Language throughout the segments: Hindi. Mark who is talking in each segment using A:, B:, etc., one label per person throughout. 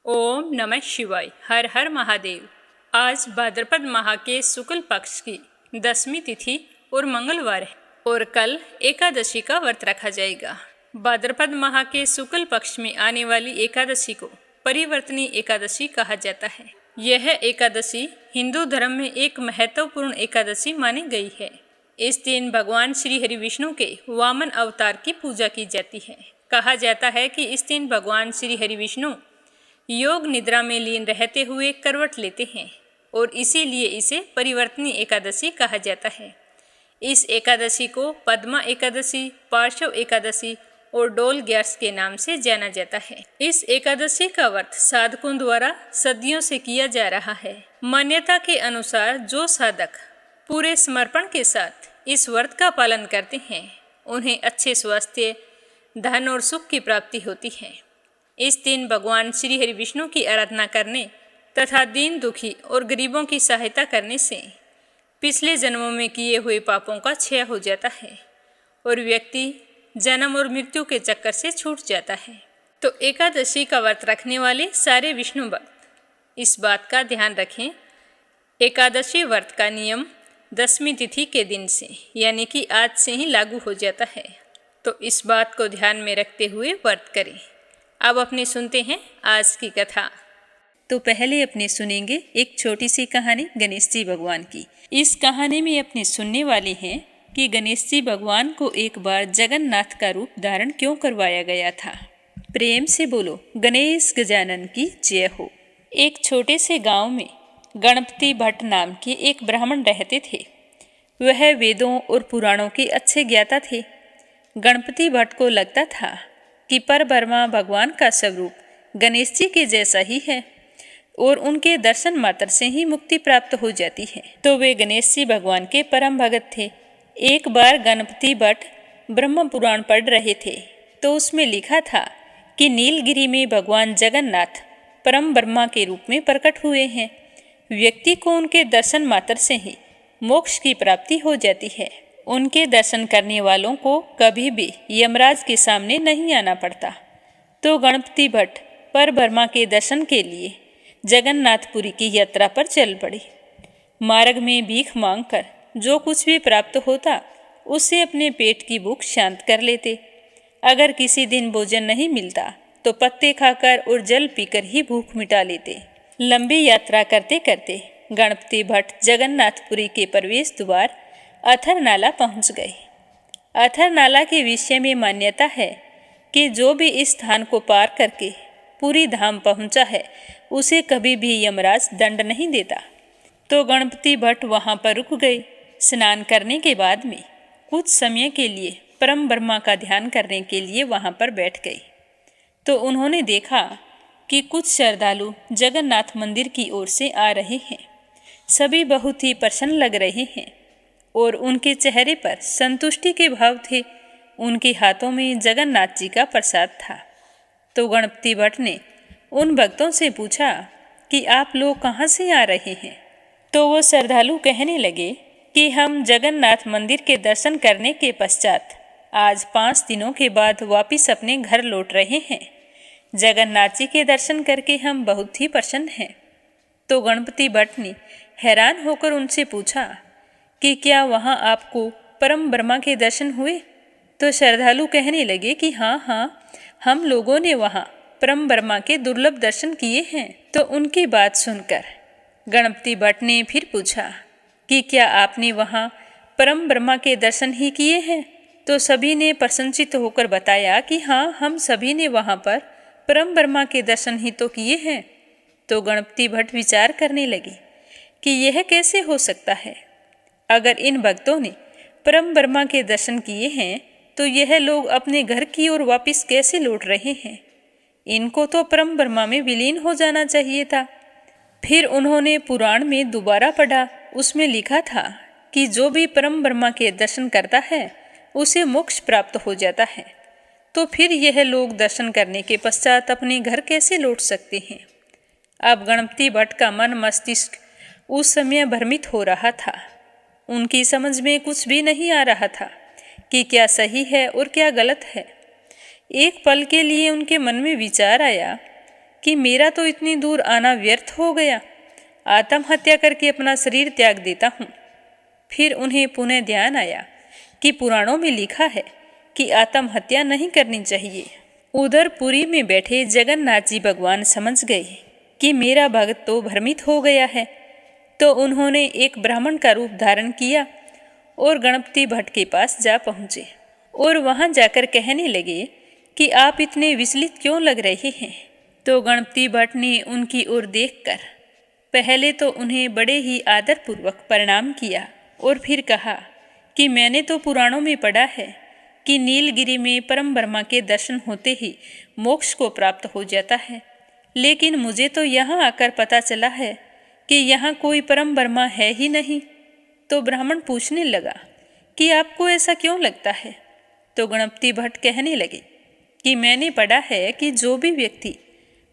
A: ओम नमः शिवाय। हर हर महादेव। आज भाद्रपद माह के शुक्ल पक्ष की 10वीं तिथि और मंगलवार है और कल एकादशी का व्रत रखा जाएगा। भाद्रपद माह के शुक्ल पक्ष में आने वाली एकादशी को परिवर्तनी एकादशी कहा जाता है। यह एकादशी हिंदू धर्म में एक महत्वपूर्ण एकादशी मानी गई है। इस दिन भगवान श्री हरि विष्णु के वामन अवतार की पूजा की जाती है। कहा जाता है कि इस दिन भगवान श्री हरि विष्णु योग निद्रा में लीन रहते हुए करवट लेते हैं और इसीलिए इसे परिवर्तनी एकादशी कहा जाता है। इस एकादशी को पद्मा एकादशी, पार्श्व एकादशी और डोल ग्यारस के नाम से जाना जाता है। इस एकादशी का व्रत साधकों द्वारा सदियों से किया जा रहा है। मान्यता के अनुसार जो साधक पूरे समर्पण के साथ इस व्रत का पालन करते हैं उन्हें अच्छे स्वास्थ्य, धन और सुख की प्राप्ति होती है। इस दिन भगवान श्री हरि विष्णु की आराधना करने तथा दीन दुखी और गरीबों की सहायता करने से पिछले जन्मों में किए हुए पापों का क्षय हो जाता है और व्यक्ति जन्म और मृत्यु के चक्कर से छूट जाता है। तो एकादशी का व्रत रखने वाले सारे विष्णु भक्त इस बात का ध्यान रखें। एकादशी व्रत का नियम 10वीं तिथि के दिन से यानी कि आज से ही लागू हो जाता है, तो इस बात को ध्यान में रखते हुए व्रत करें। अब अपने सुनते हैं आज की कथा। तो पहले अपने सुनेंगे एक छोटी सी कहानी गणेश जी भगवान की। इस कहानी में अपने सुनने वाले हैं कि गणेश जी भगवान को एक बार जगन्नाथ का रूप धारण क्यों करवाया गया था। प्रेम से बोलो गणेश गजानन की जय हो। एक छोटे से गांव में गणपति भट्ट नाम के एक ब्राह्मण रहते थे। वह वेदों और पुराणों के अच्छे ज्ञाता थे। गणपति भट्ट को लगता था कि परब्रह्मा भगवान का स्वरूप गणेश जी के जैसा ही है और उनके दर्शन मात्र से ही मुक्ति प्राप्त हो जाती है। तो वे गणेश जी भगवान के परम भगत थे। एक बार गणपति भट्ट ब्रह्म पुराण पढ़ रहे थे तो उसमें लिखा था कि नीलगिरी में भगवान जगन्नाथ परम ब्रह्मा के रूप में प्रकट हुए हैं। व्यक्ति को उनके दर्शन मात्र से ही मोक्ष की प्राप्ति हो जाती है। उनके दर्शन करने वालों को कभी भी यमराज के सामने नहीं आना पड़ता। तो गणपति भट्ट परब्रह्मा के दर्शन के लिए जगन्नाथपुरी की यात्रा पर चल पड़े। मार्ग में भीख मांगकर जो कुछ भी प्राप्त होता उससे अपने पेट की भूख शांत कर लेते। अगर किसी दिन भोजन नहीं मिलता तो पत्ते खाकर और जल पीकर ही भूख मिटा लेते। लंबी यात्रा करते करते गणपति भट्ट जगन्नाथपुरी के प्रवेश द्वार अथर नाला पहुंच गए। अथर नाला के विषय में मान्यता है कि जो भी इस स्थान को पार करके पूरी धाम पहुंचा है उसे कभी भी यमराज दंड नहीं देता। तो गणपति भट्ट वहां पर रुक गए। स्नान करने के बाद में कुछ समय के लिए परम ब्रह्मा का ध्यान करने के लिए वहां पर बैठ गए। तो उन्होंने देखा कि कुछ श्रद्धालु जगन्नाथ मंदिर की ओर से आ रहे हैं। सभी बहुत ही प्रसन्न लग रहे हैं और उनके चेहरे पर संतुष्टि के भाव थे। उनके हाथों में जगन्नाथ जी का प्रसाद था। तो गणपति भट्ट ने उन भक्तों से पूछा कि आप लोग कहाँ से आ रहे हैं। तो वो श्रद्धालु कहने लगे कि हम जगन्नाथ मंदिर के दर्शन करने के पश्चात आज 5 दिनों के बाद वापिस अपने घर लौट रहे हैं। जगन्नाथ जी के दर्शन करके हम बहुत ही प्रसन्न हैं। तो गणपति भट्ट ने हैरान होकर उनसे पूछा कि क्या वहाँ आपको परम ब्रह्मा के दर्शन हुए। तो श्रद्धालु कहने लगे कि हाँ, हम लोगों ने वहाँ परम ब्रह्मा के दुर्लभ दर्शन किए हैं। तो उनकी बात सुनकर गणपति भट्ट ने फिर पूछा कि क्या आपने वहाँ परम ब्रह्मा के दर्शन ही किए हैं। तो सभी ने प्रसन्नचित्त होकर बताया कि हाँ, हम सभी ने वहाँ पर परम ब्रह्मा के दर्शन ही तो किए हैं। तो गणपति भट्ट विचार करने लगे कि यह कैसे हो सकता है। अगर इन भक्तों ने परम ब्रह्मा के दर्शन किए हैं तो यह लोग अपने घर की ओर वापिस कैसे लौट रहे हैं। इनको तो परम ब्रह्मा में विलीन हो जाना चाहिए था। फिर उन्होंने पुराण में दोबारा पढ़ा। उसमें लिखा था कि जो भी परम ब्रह्मा के दर्शन करता है उसे मोक्ष प्राप्त हो जाता है। तो फिर यह लोग दर्शन करने के पश्चात अपने घर कैसे लौट सकते हैं। अब गणपति भट्ट का मन मस्तिष्क उस समय भ्रमित हो रहा था। उनकी समझ में कुछ भी नहीं आ रहा था कि क्या सही है और क्या गलत है। एक पल के लिए उनके मन में विचार आया कि मेरा तो इतनी दूर आना व्यर्थ हो गया, आत्महत्या करके अपना शरीर त्याग देता हूँ। फिर उन्हें पुनः ध्यान आया कि पुराणों में लिखा है कि आत्महत्या नहीं करनी चाहिए। उधर पुरी में बैठे जगन्नाथ जी भगवान समझ गए कि मेरा भक्त तो भ्रमित हो गया है, तो उन्होंने एक ब्राह्मण का रूप धारण किया और गणपति भट्ट के पास जा पहुँचे और वहाँ जाकर कहने लगे कि आप इतने विचलित क्यों लग रहे हैं। तो गणपति भट्ट ने उनकी ओर देखकर पहले तो उन्हें बड़े ही आदरपूर्वक प्रणाम किया और फिर कहा कि मैंने तो पुराणों में पढ़ा है कि नीलगिरी में परम ब्रह्मा के दर्शन होते ही मोक्ष को प्राप्त हो जाता है, लेकिन मुझे तो यहाँ आकर पता चला है कि यहाँ कोई परम ब्रह्मा है ही नहीं। तो ब्राह्मण पूछने लगा कि आपको ऐसा क्यों लगता है। तो गणपति भट्ट कहने लगे कि मैंने पढ़ा है कि जो भी व्यक्ति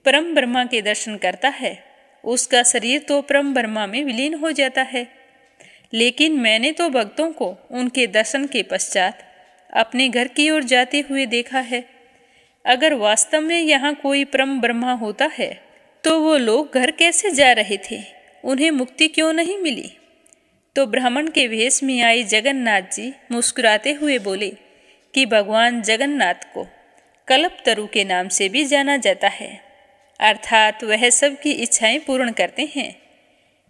A: परम ब्रह्मा के दर्शन करता है उसका शरीर तो परम ब्रह्मा में विलीन हो जाता है, लेकिन मैंने तो भक्तों को उनके दर्शन के पश्चात अपने घर की ओर जाते हुए देखा है। अगर वास्तव में यहाँ कोई परम ब्रह्मा होता है तो वो लोग घर कैसे जा रहे थे, उन्हें मुक्ति क्यों नहीं मिली। तो ब्राह्मण के वेश में आई जगन्नाथ जी मुस्कुराते हुए बोले कि भगवान जगन्नाथ को कल्पतरु के नाम से भी जाना जाता है, अर्थात वह सबकी इच्छाएं पूर्ण करते हैं।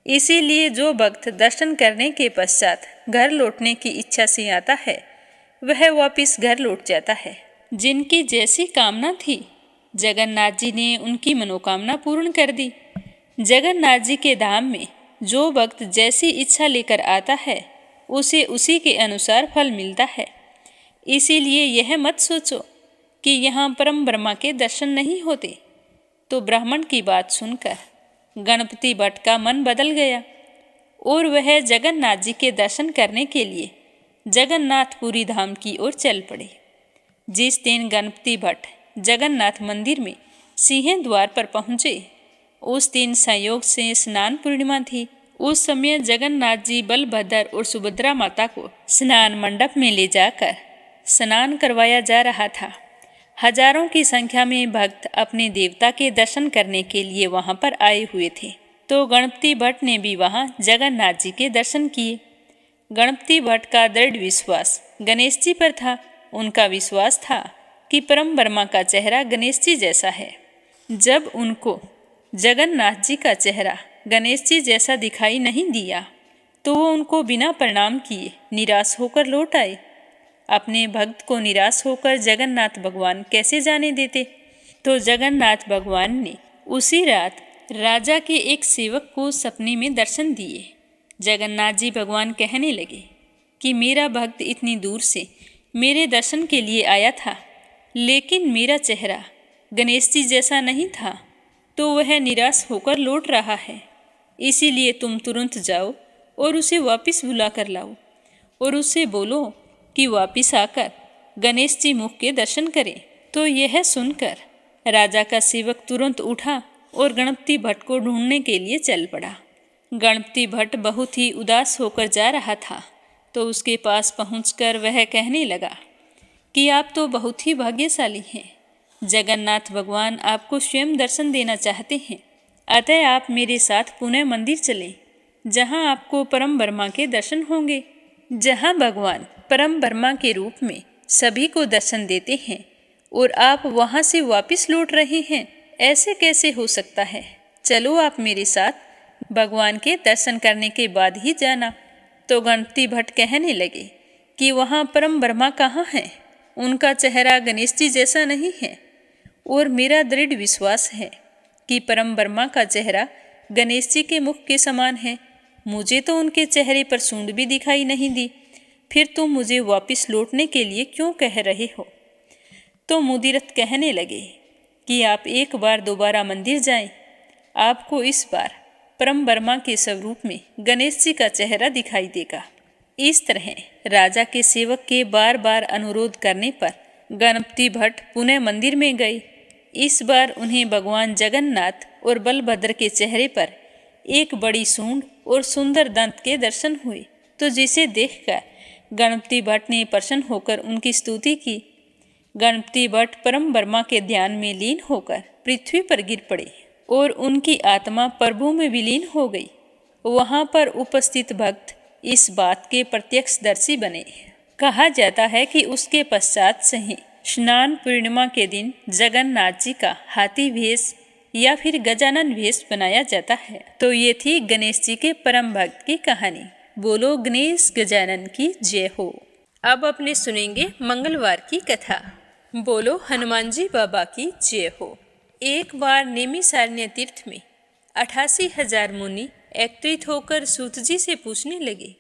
A: इसीलिए जो भक्त दर्शन करने के पश्चात घर लौटने की इच्छा से आता है वह वापस घर लौट जाता है। जिनकी जैसी कामना थी जगन्नाथ जी ने उनकी मनोकामना पूर्ण कर दी। जगन्नाथ जी के धाम में जो भक्त जैसी इच्छा लेकर आता है उसे उसी के अनुसार फल मिलता है। इसीलिए यह मत सोचो कि यहाँ परम ब्रह्मा के दर्शन नहीं होते। तो ब्राह्मण की बात सुनकर गणपति भट्ट का मन बदल गया और वह जगन्नाथ जी के दर्शन करने के लिए जगन्नाथपुरी धाम की ओर चल पड़े। जिस दिन गणपति भट्ट जगन्नाथ मंदिर में सिंह द्वार पर पहुँचे उस दिन संयोग से स्नान पूर्णिमा थी। उस समय जगन्नाथ जी बलभद्र और सुभद्रा माता को स्नान मंडप में ले जाकर स्नान करवाया जा रहा था। हजारों की संख्या में भक्त अपने देवता के दर्शन करने के लिए वहां पर आए हुए थे। तो गणपति भट्ट ने भी वहां जगन्नाथ जी के दर्शन किए। गणपति भट्ट का दृढ़ विश्वास गणेश जी पर था। उनका विश्वास था कि परम ब्रह्मा का चेहरा गणेश जी जैसा है। जब उनको जगन्नाथ जी का चेहरा गणेश जी जैसा दिखाई नहीं दिया तो वो उनको बिना प्रणाम किए निराश होकर लौट आए। अपने भक्त को निराश होकर जगन्नाथ भगवान कैसे जाने देते। तो जगन्नाथ भगवान ने उसी रात राजा के एक सेवक को सपने में दर्शन दिए। जगन्नाथ जी भगवान कहने लगे कि मेरा भक्त इतनी दूर से मेरे दर्शन के लिए आया था, लेकिन मेरा चेहरा गणेश जी जैसा नहीं था, तो वह निराश होकर लौट रहा है। इसीलिए तुम तुरंत जाओ और उसे वापस बुला कर लाओ और उससे बोलो कि वापिस आकर गणेश जी मुख के दर्शन करें। तो यह सुनकर राजा का सेवक तुरंत उठा और गणपति भट्ट को ढूंढने के लिए चल पड़ा। गणपति भट्ट बहुत ही उदास होकर जा रहा था, तो उसके पास पहुंचकर वह कहने लगा कि आप तो बहुत ही भाग्यशाली हैं। जगन्नाथ भगवान आपको स्वयं दर्शन देना चाहते हैं, अतः आप मेरे साथ पुनः मंदिर चलें, जहां आपको परम ब्रह्मा के दर्शन होंगे। जहां भगवान परम ब्रह्मा के रूप में सभी को दर्शन देते हैं और आप वहां से वापस लौट रहे हैं, ऐसे कैसे हो सकता है। चलो आप मेरे साथ, भगवान के दर्शन करने के बाद ही जाना। तो गणपति भट्ट कहने लगे कि वहाँ परम ब्रह्मा कहाँ हैं, उनका चेहरा गणेश जी जैसा नहीं है और मेरा दृढ़ विश्वास है कि परम ब्रह्मा का चेहरा गणेश जी के मुख के समान है। मुझे तो उनके चेहरे पर सूंड भी दिखाई नहीं दी, फिर तुम मुझे वापस लौटने के लिए क्यों कह रहे हो। तो मुदिरथ कहने लगे कि आप एक बार दोबारा मंदिर जाएं, आपको इस बार परम ब्रह्मा के स्वरूप में गणेश जी का चेहरा दिखाई देगा। इस तरह राजा के सेवक के बार बार अनुरोध करने पर गणपति भट्ट पुनः मंदिर में गए। इस बार उन्हें भगवान जगन्नाथ और बलभद्र के चेहरे पर एक बड़ी सूंड और सुंदर दंत के दर्शन हुए। तो जिसे देखकर गणपति भट्ट ने प्रसन्न होकर उनकी स्तुति की। गणपति भट्ट परम ब्रह्मा के ध्यान में लीन होकर पृथ्वी पर गिर पड़े और उनकी आत्मा प्रभु में विलीन हो गई। वहां पर उपस्थित भक्त इस बात के प्रत्यक्षदर्शी बने। कहा जाता है कि उसके पश्चात से ही स्नान पूर्णिमा के दिन जगन्नाथ जी का हाथी भेष या फिर गजानन भेष बनाया जाता है। तो ये थी गणेश जी के परम भक्त की कहानी। बोलो गणेश गजानन की जय हो। अब अपने सुनेंगे मंगलवार की कथा। बोलो हनुमान जी बाबा की जय हो। एक बार नेमिषारण्य तीर्थ में 88,000 मुनि एकत्रित होकर सूत जी से पूछने लगे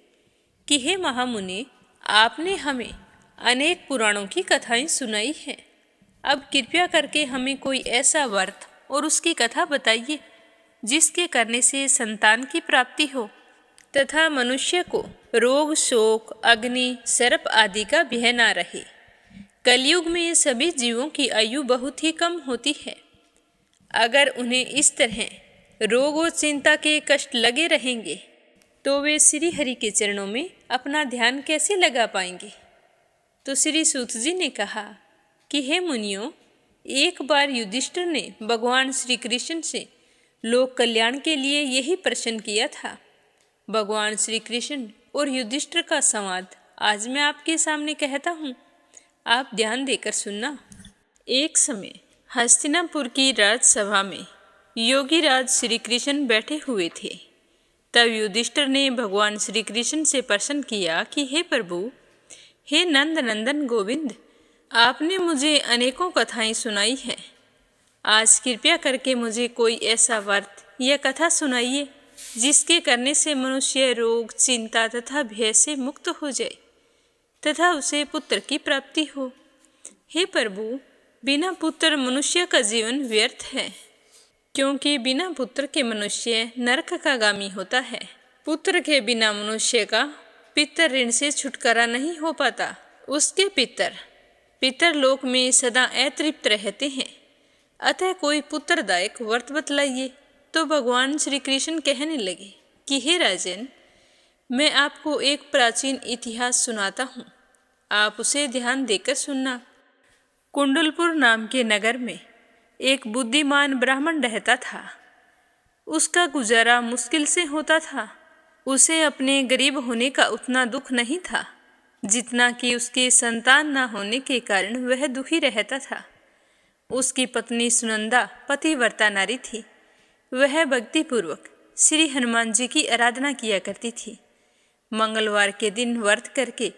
A: कि हे महामुनि, आपने हमें अनेक पुराणों की कथाएं सुनाई हैं। अब कृपया करके हमें कोई ऐसा व्रत और उसकी कथा बताइए जिसके करने से संतान की प्राप्ति हो तथा मनुष्य को रोग, शोक, अग्नि, सर्प आदि का भय न रहे। कलयुग में सभी जीवों की आयु बहुत ही कम होती है। अगर उन्हें इस तरह रोग और चिंता के कष्ट लगे रहेंगे तो वे श्री हरि के चरणों में अपना ध्यान कैसे लगा पाएंगे। तो श्री सूत जी ने कहा कि हे मुनियों, एक बार युधिष्ठिर ने भगवान श्री कृष्ण से लोक कल्याण के लिए यही प्रश्न किया था। भगवान श्री कृष्ण और युधिष्ठिर का संवाद आज मैं आपके सामने कहता हूँ, आप ध्यान देकर सुनना। एक समय हस्तिनापुर की राजसभा में योगीराज श्री कृष्ण बैठे हुए थे। तब युधिष्ठिर ने भगवान श्री कृष्ण से प्रश्न किया कि हे प्रभु, हे नंद नंदन गोविंद, आपने मुझे अनेकों कथाएं सुनाई हैं। आज कृपया करके मुझे कोई ऐसा व्रत या कथा सुनाइए जिसके करने से मनुष्य रोग, चिंता तथा भय से मुक्त हो जाए तथा उसे पुत्र की प्राप्ति हो। हे प्रभु, बिना पुत्र मनुष्य का जीवन व्यर्थ है, क्योंकि बिना पुत्र के मनुष्य नरक का गामी होता है। पुत्र के बिना मनुष्य का पितर ऋण से छुटकारा नहीं हो पाता। उसके पितर लोक में सदा अतृप्त रहते हैं। अतः कोई पुत्रदायक व्रत बतलाइए। तो भगवान श्री कृष्ण कहने लगे कि हे राजन, मैं आपको एक प्राचीन इतिहास सुनाता हूँ, आप उसे ध्यान देकर सुनना। कुंडलपुर नाम के नगर में एक बुद्धिमान ब्राह्मण रहता था। उसका गुजारा मुश्किल से होता था। उसे अपने गरीब होने का उतना दुख नहीं था जितना कि उसके संतान न होने के कारण वह दुखी रहता था। उसकी पत्नी सुनंदा पतिव्रता नारी थी। वह भक्तिपूर्वक श्री हनुमान जी की आराधना किया करती थी। मंगलवार के दिन व्रत करके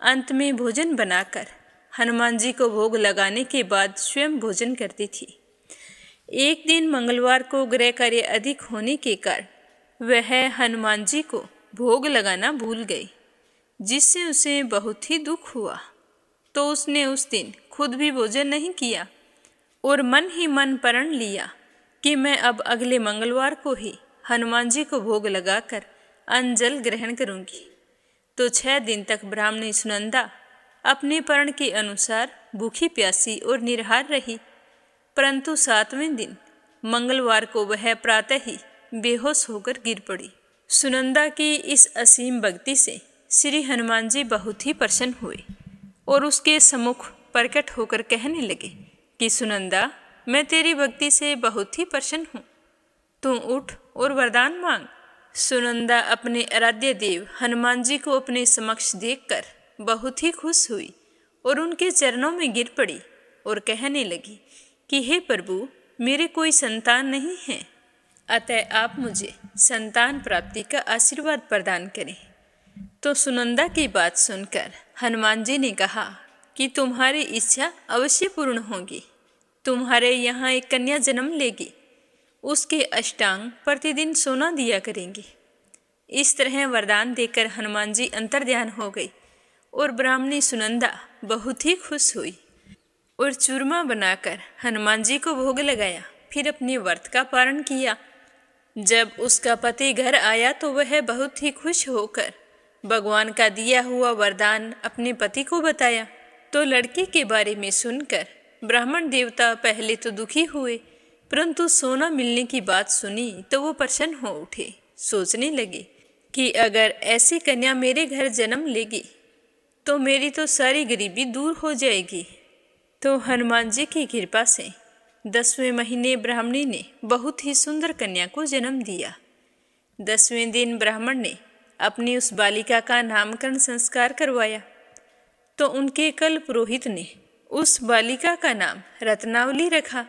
A: अंत में भोजन बनाकर हनुमान जी को भोग लगाने के बाद स्वयं भोजन करती थी। एक दिन मंगलवार को गृह कार्य अधिक होने के कारण वह हनुमान जी को भोग लगाना भूल गई, जिससे उसे बहुत ही दुख हुआ। तो उसने उस दिन खुद भी भोजन नहीं किया और मन ही मन प्रण लिया कि मैं अब अगले मंगलवार को ही हनुमान जी को भोग लगाकर अन्न जल ग्रहण करूंगी। तो 6 दिन तक ब्राह्मणी सुनंदा अपने प्रण के अनुसार भूखी प्यासी और निराहार रही, परंतु 7वें दिन मंगलवार को वह प्रातः ही बेहोश होकर गिर पड़ी। सुनंदा की इस असीम भक्ति से श्री हनुमान जी बहुत ही प्रसन्न हुए और उसके सम्मुख प्रकट होकर कहने लगे कि सुनंदा, मैं तेरी भक्ति से बहुत ही प्रसन्न हूँ, तू उठ और वरदान मांग। सुनंदा अपने आराध्य देव हनुमान जी को अपने समक्ष देखकर बहुत ही खुश हुई और उनके चरणों में गिर पड़ी और कहने लगी कि हे प्रभु, मेरे कोई संतान नहीं है, अतः आप मुझे संतान प्राप्ति का आशीर्वाद प्रदान करें। तो सुनंदा की बात सुनकर हनुमान जी ने कहा कि तुम्हारी इच्छा अवश्य पूर्ण होगी। तुम्हारे यहाँ एक कन्या जन्म लेगी, उसके अष्टांग प्रतिदिन सोना दिया करेंगे। इस तरह वरदान देकर हनुमान जी अंतर्ध्यान हो गई और ब्राह्मणी सुनंदा बहुत ही खुश हुई और चूरमा बनाकर हनुमान जी को भोग लगाया। फिर अपने व्रत का पारण किया। जब उसका पति घर आया तो वह बहुत ही खुश होकर भगवान का दिया हुआ वरदान अपने पति को बताया। तो लड़के के बारे में सुनकर ब्राह्मण देवता पहले तो दुखी हुए, परंतु सोना मिलने की बात सुनी तो वो प्रसन्न हो उठे। सोचने लगे कि अगर ऐसी कन्या मेरे घर जन्म लेगी तो मेरी तो सारी गरीबी दूर हो जाएगी। तो हनुमान जी की कृपा से 10वें महीने ब्राह्मणी ने बहुत ही सुंदर कन्या को जन्म दिया। 10वें दिन ब्राह्मण ने अपनी उस बालिका का नामकरण संस्कार करवाया तो उनके कल पुरोहित ने उस बालिका का नाम रत्नावली रखा।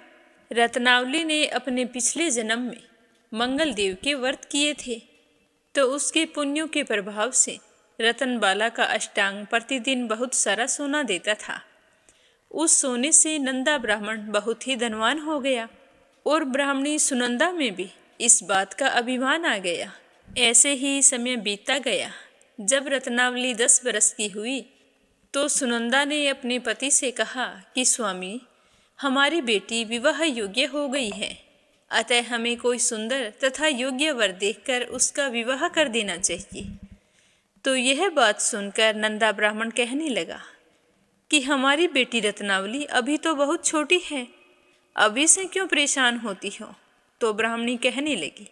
A: रत्नावली ने अपने पिछले जन्म में मंगल देव के व्रत किए थे तो उसके पुण्यों के प्रभाव से रतनबाला का अष्टांग प्रतिदिन बहुत सारा सोना देता था। उस सोने से नंदा ब्राह्मण बहुत ही धनवान हो गया और ब्राह्मणी सुनंदा में भी इस बात का अभिमान आ गया। ऐसे ही समय बीतता गया। जब रत्नावली 10 बरस की हुई तो सुनंदा ने अपने पति से कहा कि स्वामी, हमारी बेटी विवाह योग्य हो गई है, अतः हमें कोई सुंदर तथा योग्य वर देखकर उसका विवाह कर देना चाहिए। तो यह बात सुनकर नंदा ब्राह्मण कहने लगा कि हमारी बेटी रत्नावली अभी तो बहुत छोटी है, अभी से क्यों परेशान होती हो। तो ब्राह्मणी कहने लगी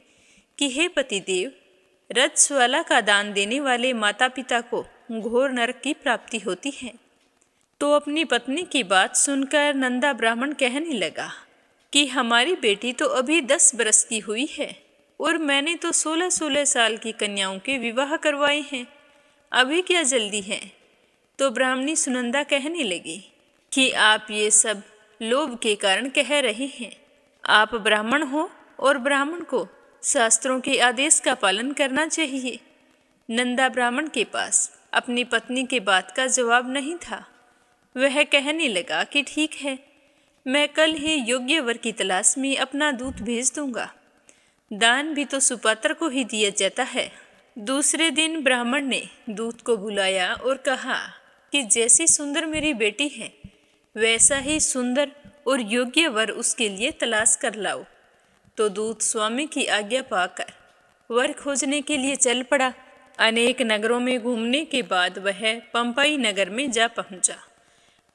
A: कि हे पतिदेव, रजस्वला का दान देने वाले माता पिता को घोर नरक की प्राप्ति होती है। तो अपनी पत्नी की बात सुनकर नंदा ब्राह्मण कहने लगा कि हमारी बेटी तो अभी 10 बरस की हुई है और मैंने तो 16-16 साल की कन्याओं के विवाह करवाए हैं, अभी क्या जल्दी है। तो ब्राह्मणी सुनंदा कहने लगी कि आप ये सब लोभ के कारण कह रहे हैं। आप ब्राह्मण हो और ब्राह्मण को शास्त्रों के आदेश का पालन करना चाहिए। नंदा ब्राह्मण के पास अपनी पत्नी के बात का जवाब नहीं था। वह कहने लगा कि ठीक है, मैं कल ही योग्य वर की तलाश में अपना दूत भेज दूंगा। दान भी तो सुपात्र को ही दिया जाता है। दूसरे दिन ब्राह्मण ने दूत को बुलाया और कहा कि जैसी सुंदर मेरी बेटी है वैसा ही सुंदर और योग्य वर उसके लिए तलाश कर लाओ। तो दूत स्वामी की आज्ञा पाकर वर खोजने के लिए चल पड़ा। अनेक नगरों में घूमने के बाद वह पंपाई नगर में जा पहुंचा।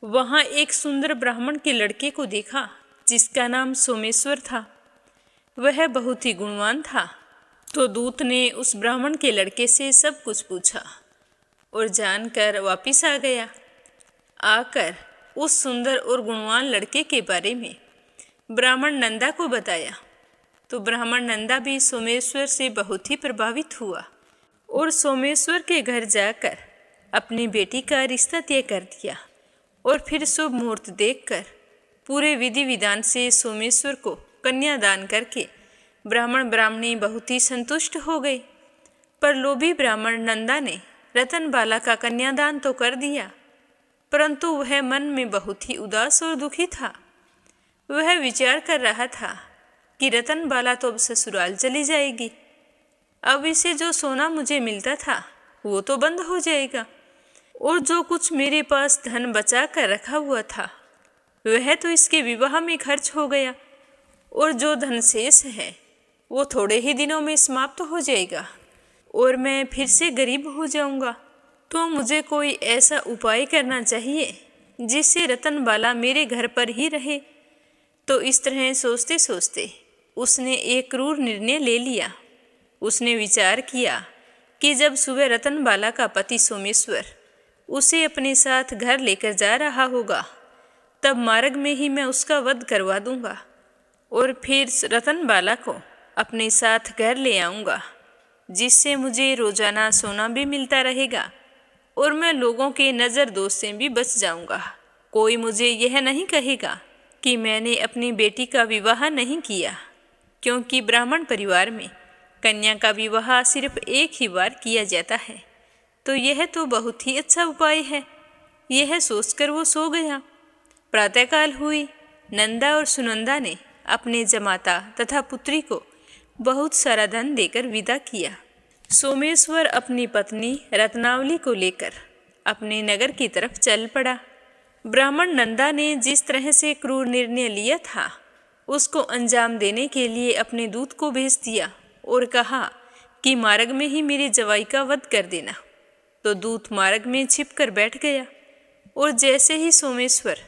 A: वहां एक सुंदर ब्राह्मण के लड़के को देखा जिसका नाम सोमेश्वर था। वह बहुत ही गुणवान था। तो दूत ने उस ब्राह्मण के लड़के से सब कुछ पूछा और जानकर वापिस आ गया। आकर उस सुंदर और गुणवान लड़के के बारे में ब्राह्मण नंदा को बताया। तो ब्राह्मण नंदा भी सोमेश्वर से बहुत ही प्रभावित हुआ और सोमेश्वर के घर जाकर अपनी बेटी का रिश्ता तय कर दिया और फिर शुभ मुहूर्त देखकर पूरे विधि विधान से सोमेश्वर को कन्यादान करके ब्राह्मण ब्राह्मणी बहुत ही संतुष्ट हो गए। पर लोभी ब्राह्मण नंदा ने रतनबाला का कन्यादान तो कर दिया, परंतु वह मन में बहुत ही उदास और दुखी था। वह विचार कर रहा था कि रतनबाला तो अब ससुराल चली जाएगी, अब इसे जो सोना मुझे मिलता था वो तो बंद हो जाएगा और जो कुछ मेरे पास धन बचा कर रखा हुआ था वह तो इसके विवाह में खर्च हो गया और जो धन शेष है वो थोड़े ही दिनों में समाप्त हो जाएगा और मैं फिर से गरीब हो जाऊंगा। तो मुझे कोई ऐसा उपाय करना चाहिए जिससे रतनबाला मेरे घर पर ही रहे। तो इस तरह सोचते सोचते उसने एक क्रूर निर्णय ले लिया। उसने विचार किया कि जब सुबह रतनबाला का पति सोमेश्वर उसे अपने साथ घर लेकर जा रहा होगा तब मार्ग में ही मैं उसका वध करवा दूंगा और फिर रतनबाला को अपने साथ घर ले आऊँगा, जिससे मुझे रोजाना सोना भी मिलता रहेगा और मैं लोगों के नज़र दोष से भी बच जाऊँगा। कोई मुझे यह नहीं कहेगा कि मैंने अपनी बेटी का विवाह नहीं किया, क्योंकि ब्राह्मण परिवार में कन्या का विवाह सिर्फ एक ही बार किया जाता है। तो यह तो बहुत ही अच्छा उपाय है। यह सोचकर वो सो गया। प्रातःकाल हुई। नंदा और सुनंदा ने अपने जमाता तथा पुत्री को बहुत सारा धन देकर विदा किया। सोमेश्वर अपनी पत्नी रत्नावली को लेकर अपने नगर की तरफ चल पड़ा। ब्राह्मण नंदा ने जिस तरह से क्रूर निर्णय लिया था उसको अंजाम देने के लिए अपने दूत को भेज दिया और कहा कि मार्ग में ही मेरे जवाई का वध कर देना। तो दूत मार्ग में छिप कर बैठ गया और जैसे ही सोमेश्वर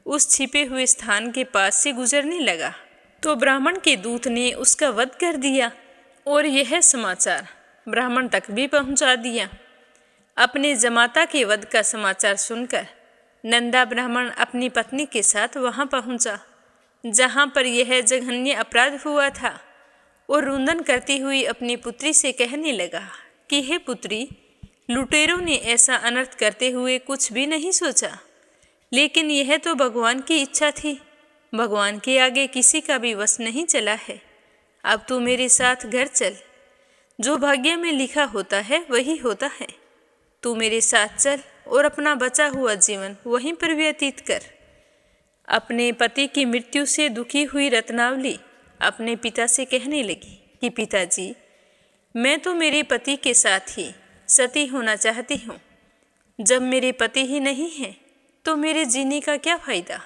A: उस छिपे हुए स्थान के पास से गुजरने लगा तो ब्राह्मण के दूत ने उसका वध कर दिया और यह समाचार ब्राह्मण तक भी पहुंचा दिया। अपने जमाता के वध का समाचार सुनकर नंदा ब्राह्मण अपनी पत्नी के साथ वहां पहुंचा। जहाँ पर यह जघन्य अपराध हुआ था, और रुंदन करती हुई अपनी पुत्री से कहने लगा कि हे पुत्री, लुटेरों ने ऐसा अनर्थ करते हुए कुछ भी नहीं सोचा, लेकिन यह तो भगवान की इच्छा थी। भगवान के आगे किसी का भी वश नहीं चला है। अब तू मेरे साथ घर चल। जो भाग्य में लिखा होता है वही होता है। तू मेरे साथ चल और अपना बचा हुआ जीवन वहीं पर व्यतीत कर। अपने पति की मृत्यु से दुखी हुई रत्नावली अपने पिता से कहने लगी कि पिताजी, मैं तो मेरे पति के साथ ही सती होना चाहती हूँ। जब मेरे पति ही नहीं हैं तो मेरे जीने का क्या फ़ायदा।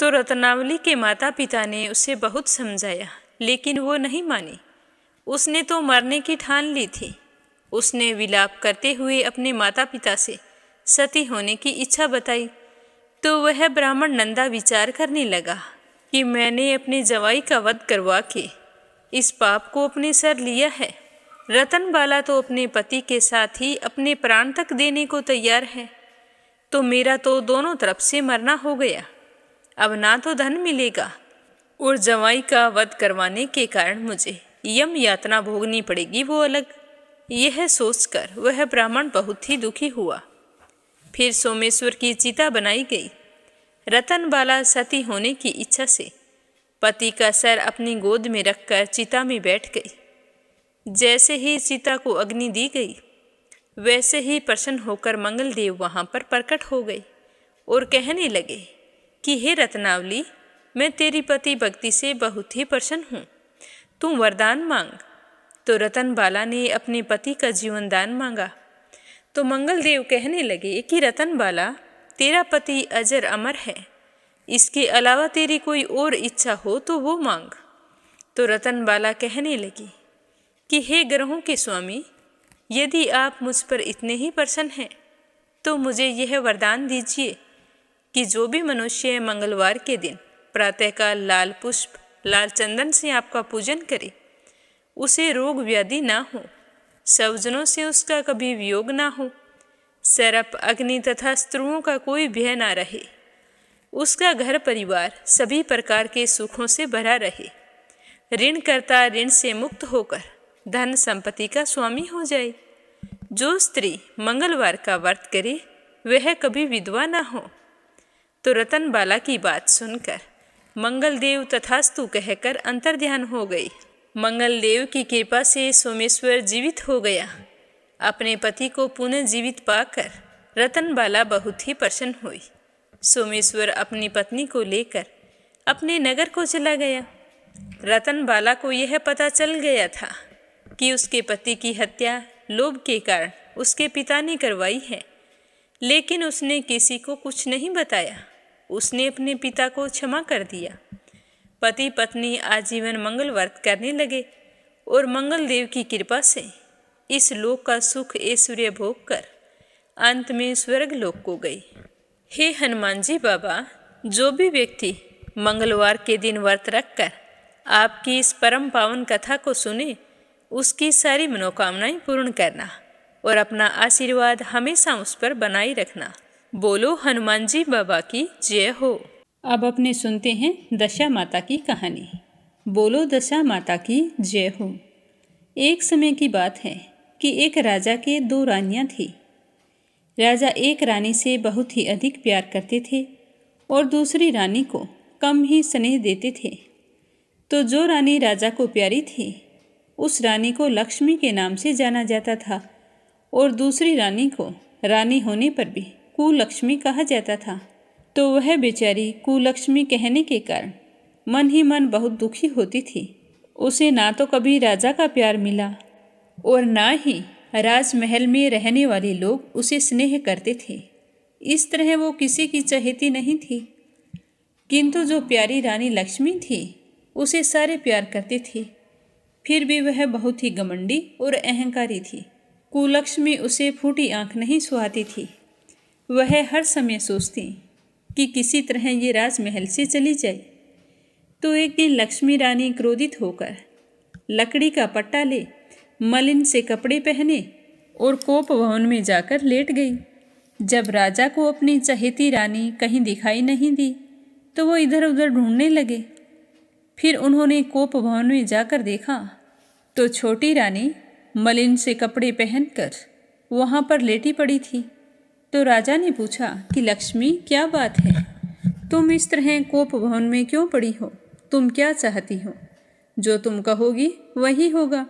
A: तो रत्नावली के माता पिता ने उसे बहुत समझाया, लेकिन वो नहीं मानी। उसने तो मरने की ठान ली थी। उसने विलाप करते हुए अपने माता पिता से सती होने की इच्छा बताई। तो वह ब्राह्मण नंदा विचार करने लगा कि मैंने अपने जवाई का वध करवा के इस पाप को अपने सर लिया है। रतनबाला तो अपने पति के साथ ही अपने प्राण तक देने को तैयार है, तो मेरा तो दोनों तरफ से मरना हो गया। अब ना तो धन मिलेगा और जवाई का वध करवाने के कारण मुझे यम यातना भोगनी पड़ेगी, वो अलग। यह सोचकर वह ब्राह्मण बहुत ही दुखी हुआ। फिर सोमेश्वर की चिता बनाई गई। रतनबाला सती होने की इच्छा से पति का सर अपनी गोद में रखकर चिता में बैठ गई। जैसे ही चिता को अग्नि दी गई, वैसे ही प्रसन्न होकर मंगलदेव वहाँ पर प्रकट हो गए और कहने लगे कि हे रत्नावली, मैं तेरी पति भक्ति से बहुत ही प्रसन्न हूँ। तू वरदान मांग। तो रतनबाला ने अपने पति का जीवन दान मांगा। तो मंगलदेव कहने लगे कि रतनबाला, तेरा पति अजर अमर है, इसके अलावा तेरी कोई और इच्छा हो तो वो मांग। तो रतनबाला कहने लगी कि हे ग्रहों के स्वामी, यदि आप मुझ पर इतने ही प्रसन्न हैं तो मुझे यह वरदान दीजिए कि जो भी मनुष्य मंगलवार के दिन प्रातःकाल लाल पुष्प लाल चंदन से आपका पूजन करे, उसे रोग व्याधि ना हो, स्वजनों से उसका कभी वियोग ना हो, सर्प अग्नि तथा स्त्रुओं का कोई भय ना रहे, उसका घर परिवार सभी प्रकार के सुखों से भरा रहे, ऋणकर्ता ऋण से मुक्त होकर धन संपत्ति का स्वामी हो जाए। जो स्त्री मंगलवार का व्रत करे वह कभी विधवा ना हो। तो रतनबाला की बात सुनकर मंगलदेव तथास्तु कहकर अंतर्ध्यान हो गई। मंगलदेव की कृपा से सोमेश्वर जीवित हो गया। अपने पति को पुनः जीवित पाकर रतनबाला बहुत ही प्रसन्न हुई। सोमेश्वर अपनी पत्नी को लेकर अपने नगर को चला गया। रतनबाला को यह पता चल गया था कि उसके पति की हत्या लोभ के कारण उसके पिता ने करवाई है, लेकिन उसने किसी को कुछ नहीं बताया। उसने अपने पिता को क्षमा कर दिया। पति पत्नी आजीवन मंगल व्रत करने लगे और मंगलदेव की कृपा से इस लोक का सुख ऐश्वर्य भोग कर अंत में स्वर्ग लोक को गई। हे हनुमान जी बाबा, जो भी व्यक्ति मंगलवार के दिन व्रत रखकर आपकी इस परम पावन कथा को सुने, उसकी सारी मनोकामनाएं पूर्ण करना और अपना आशीर्वाद हमेशा उस पर बनाए रखना। बोलो हनुमान जी बाबा की जय हो। अब अपने सुनते हैं दशा माता की कहानी। बोलो दशा माता की जय हो। एक समय की बात है कि एक राजा के 2 रानियां थी। राजा एक रानी से बहुत ही अधिक प्यार करते थे और दूसरी रानी को कम ही स्नेह देते थे। तो जो रानी राजा को प्यारी थी, उस रानी को लक्ष्मी के नाम से जाना जाता था और दूसरी रानी को रानी होने पर भी कुलक्ष्मी कहा जाता था। तो वह बेचारी कुलक्ष्मी कहने के कारण मन ही मन बहुत दुखी होती थी। उसे ना तो कभी राजा का प्यार मिला और ना ही राजमहल में रहने वाले लोग उसे स्नेह करते थे। इस तरह वो किसी की चहेती नहीं थी। किंतु जो प्यारी रानी लक्ष्मी थी, उसे सारे प्यार करते थे। फिर भी वह बहुत ही घमंडी और अहंकारी थी। कुलक्ष्मी उसे फूटी आंख नहीं सुहाती थी। वह हर समय सोचती कि किसी तरह ये राजमहल से चली जाए। तो एक दिन लक्ष्मी रानी क्रोधित होकर लकड़ी का पट्टा ले, मलिन से कपड़े पहने और कोप भवन में जाकर लेट गई। जब राजा को अपनी चहेती रानी कहीं दिखाई नहीं दी, तो वो इधर उधर ढूंढने लगे फिर उन्होंने कोप भवन में जाकर देखा तो छोटी रानी मलिन से कपड़े पहनकर वहाँ पर लेटी पड़ी थी। तो राजा ने पूछा कि लक्ष्मी, क्या बात है, तुम इस तरह कोप भवन में क्यों पड़ी हो? तुम क्या चाहती हो? जो तुम कहोगी वही होगा।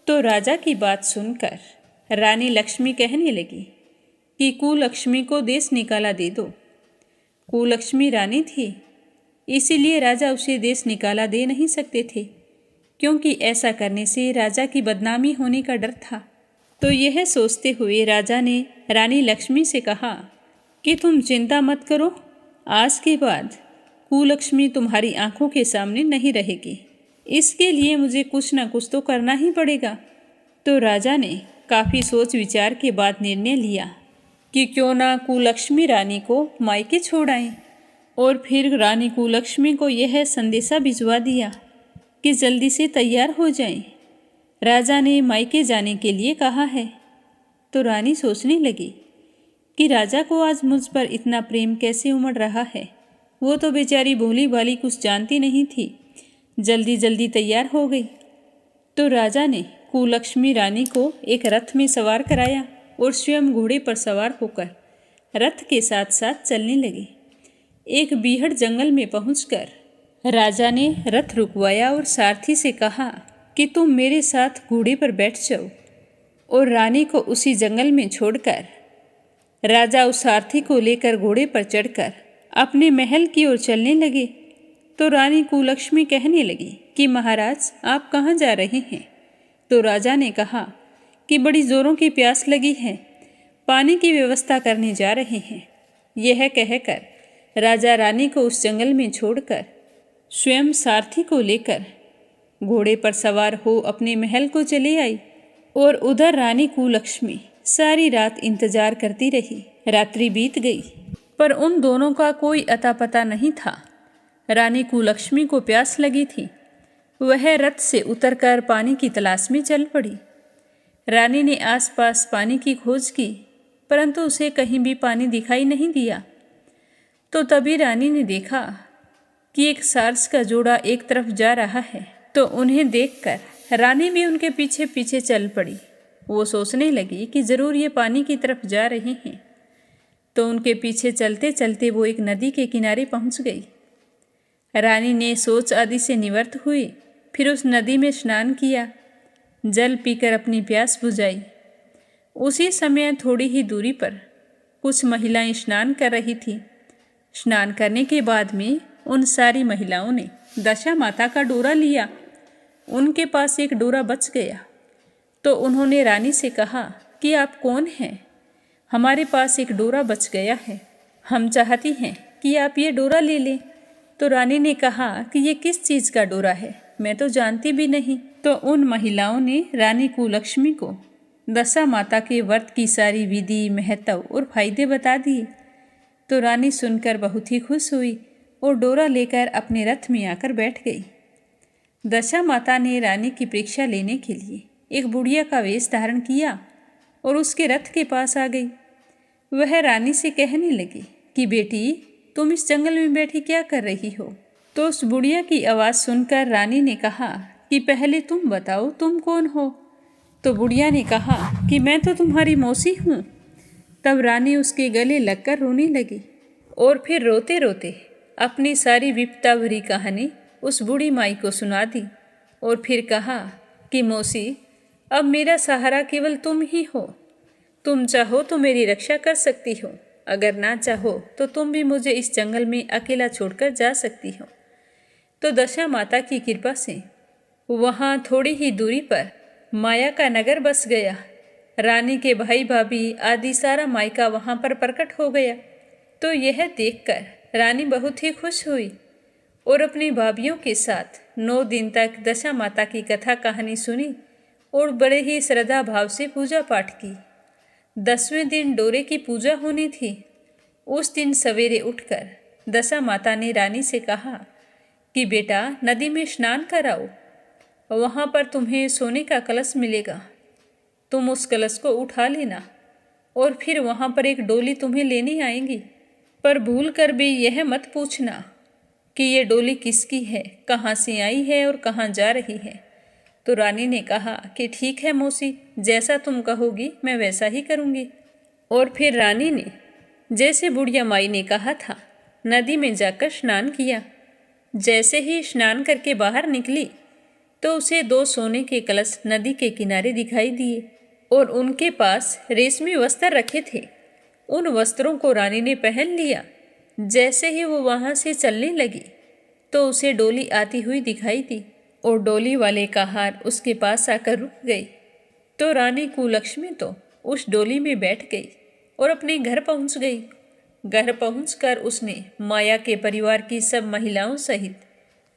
A: तो राजा की बात सुनकर रानी लक्ष्मी कहने लगी कि कुलक्ष्मी को देश निकाला दे दो। कुलक्ष्मी रानी थी, इसीलिए राजा उसे देश निकाला दे नहीं सकते थे, क्योंकि ऐसा करने से राजा की बदनामी होने का डर था। तो यह सोचते हुए राजा ने रानी लक्ष्मी से कहा कि तुम चिंता मत करो, आज के बाद कुलक्ष्मी तुम्हारी आंखों के सामने नहीं रहेगी। इसके लिए मुझे कुछ न कुछ तो करना ही पड़ेगा। तो राजा ने काफ़ी सोच विचार के बाद निर्णय लिया कि क्यों ना कुलक्ष्मी रानी को मायके छोड़ आएं। और फिर रानी कुलक्ष्मी को यह संदेशा भिजवा दिया कि जल्दी से तैयार हो जाएं, राजा ने मायके जाने के लिए कहा है। तो रानी सोचने लगी कि राजा को आज मुझ पर इतना प्रेम कैसे उमड़ रहा है। वो तो बेचारी भोली भाली कुछ जानती नहीं थी, जल्दी जल्दी तैयार हो गई। तो राजा ने कुलक्ष्मी रानी को एक रथ में सवार कराया और स्वयं घोड़े पर सवार होकर रथ के साथ साथ चलने लगे। एक बीहड़ जंगल में पहुंचकर राजा ने रथ रुकवाया और सारथी से कहा कि तुम मेरे साथ घोड़े पर बैठ जाओ। और रानी को उसी जंगल में छोड़कर राजा उस सारथी को लेकर घोड़े पर चढ़कर अपने महल की ओर चलने लगे। तो रानी कुलक्ष्मी कहने लगी कि महाराज, आप कहाँ जा रहे हैं? तो राजा ने कहा कि बड़ी जोरों की प्यास लगी है, पानी की व्यवस्था करने जा रहे हैं। यह कहकर राजा रानी को उस जंगल में छोड़कर स्वयं सारथी को लेकर घोड़े पर सवार हो अपने महल को चली आई। और उधर रानी कुलक्ष्मी सारी रात इंतजार करती रही। रात्रि बीत गई, पर उन दोनों का कोई अता पता नहीं था। रानी कुलक्ष्मी को प्यास लगी थी, वह रथ से उतरकर पानी की तलाश में चल पड़ी। रानी ने आसपास पानी की खोज की, परंतु उसे कहीं भी पानी दिखाई नहीं दिया। तो तभी रानी ने देखा कि एक सारस का जोड़ा एक तरफ जा रहा है। तो उन्हें देखकर रानी भी उनके पीछे पीछे चल पड़ी। वो सोचने लगी कि ज़रूर ये पानी की तरफ जा रहे हैं। तो उनके पीछे चलते चलते वो एक नदी के किनारे पहुंच गई। रानी ने सोच आदि से निवृत्त हुई, फिर उस नदी में स्नान किया, जल पीकर अपनी प्यास बुझाई। उसी समय थोड़ी ही दूरी पर कुछ महिलाएं स्नान कर रही थीं। स्नान करने के बाद में उन सारी महिलाओं ने दशा माता का डोरा लिया। उनके पास एक डोरा बच गया। तो उन्होंने रानी से कहा कि आप कौन हैं? हमारे पास एक डोरा बच गया है, हम चाहती हैं कि आप ये डोरा ले लें। तो रानी ने कहा कि ये किस चीज़ का डोरा है, मैं तो जानती भी नहीं। तो उन महिलाओं ने रानी कुलक्ष्मी को दशा माता के व्रत की सारी विधि, महत्व और फायदे बता दिए। तो रानी सुनकर बहुत ही खुश हुई और डोरा लेकर अपने रथ में आकर बैठ गई। दशा माता ने रानी की परीक्षा लेने के लिए एक बुढ़िया का वेश धारण किया और उसके रथ के पास आ गई। वह रानी से कहने लगी कि बेटी, तुम इस जंगल में बैठी क्या कर रही हो? तो उस बुढ़िया की आवाज़ सुनकर रानी ने कहा कि पहले तुम बताओ, तुम कौन हो? तो बुढ़िया ने कहा कि मैं तो तुम्हारी मौसी हूँ। तब रानी उसके गले लगकर रोने लगी और फिर रोते रोते अपनी सारी विपदा भरी कहानी उस बूढ़ी माई को सुना दी। और फिर कहा कि मौसी, अब मेरा सहारा केवल तुम ही हो। तुम चाहो तो मेरी रक्षा कर सकती हो, अगर ना चाहो तो तुम भी मुझे इस जंगल में अकेला छोड़कर जा सकती हो। तो दशा माता की कृपा से वहाँ थोड़ी ही दूरी पर माया का नगर बस गया। रानी के भाई भाभी आदि सारा मायका वहाँ पर प्रकट हो गया। तो यह देखकर रानी बहुत ही खुश हुई और अपनी भाभियों के साथ 9 दिन तक दशा माता की कथा कहानी सुनी और बड़े ही श्रद्धा भाव से पूजा पाठ की। 10वें दिन डोरे की पूजा होनी थी। उस दिन सवेरे उठकर दशा माता ने रानी से कहा कि बेटा, नदी में स्नान कराओ, वहाँ पर तुम्हें सोने का कलश मिलेगा। तुम उस कलश को उठा लेना और फिर वहाँ पर एक डोली तुम्हें लेनी आएगी। पर भूल कर भी यह मत पूछना कि ये डोली किसकी है, कहाँ से आई है और कहाँ जा रही है। तो रानी ने कहा कि ठीक है मौसी, जैसा तुम कहोगी मैं वैसा ही करूँगी। और फिर रानी ने जैसे बुढ़िया माई ने कहा था नदी में जाकर स्नान किया। जैसे ही स्नान करके बाहर निकली तो उसे 2 सोने के कलश नदी के किनारे दिखाई दिए और उनके पास रेशमी वस्त्र रखे थे। उन वस्त्रों को रानी ने पहन लिया। जैसे ही वो वहाँ से चलने लगी तो उसे डोली आती हुई दिखाई दी और डोली वाले का हार उसके पास आकर रुक गई। तो रानी कुलक्ष्मी तो उस डोली में बैठ गई और अपने घर पहुँच गई। घर पहुंचकर उसने माया के परिवार की सब महिलाओं सहित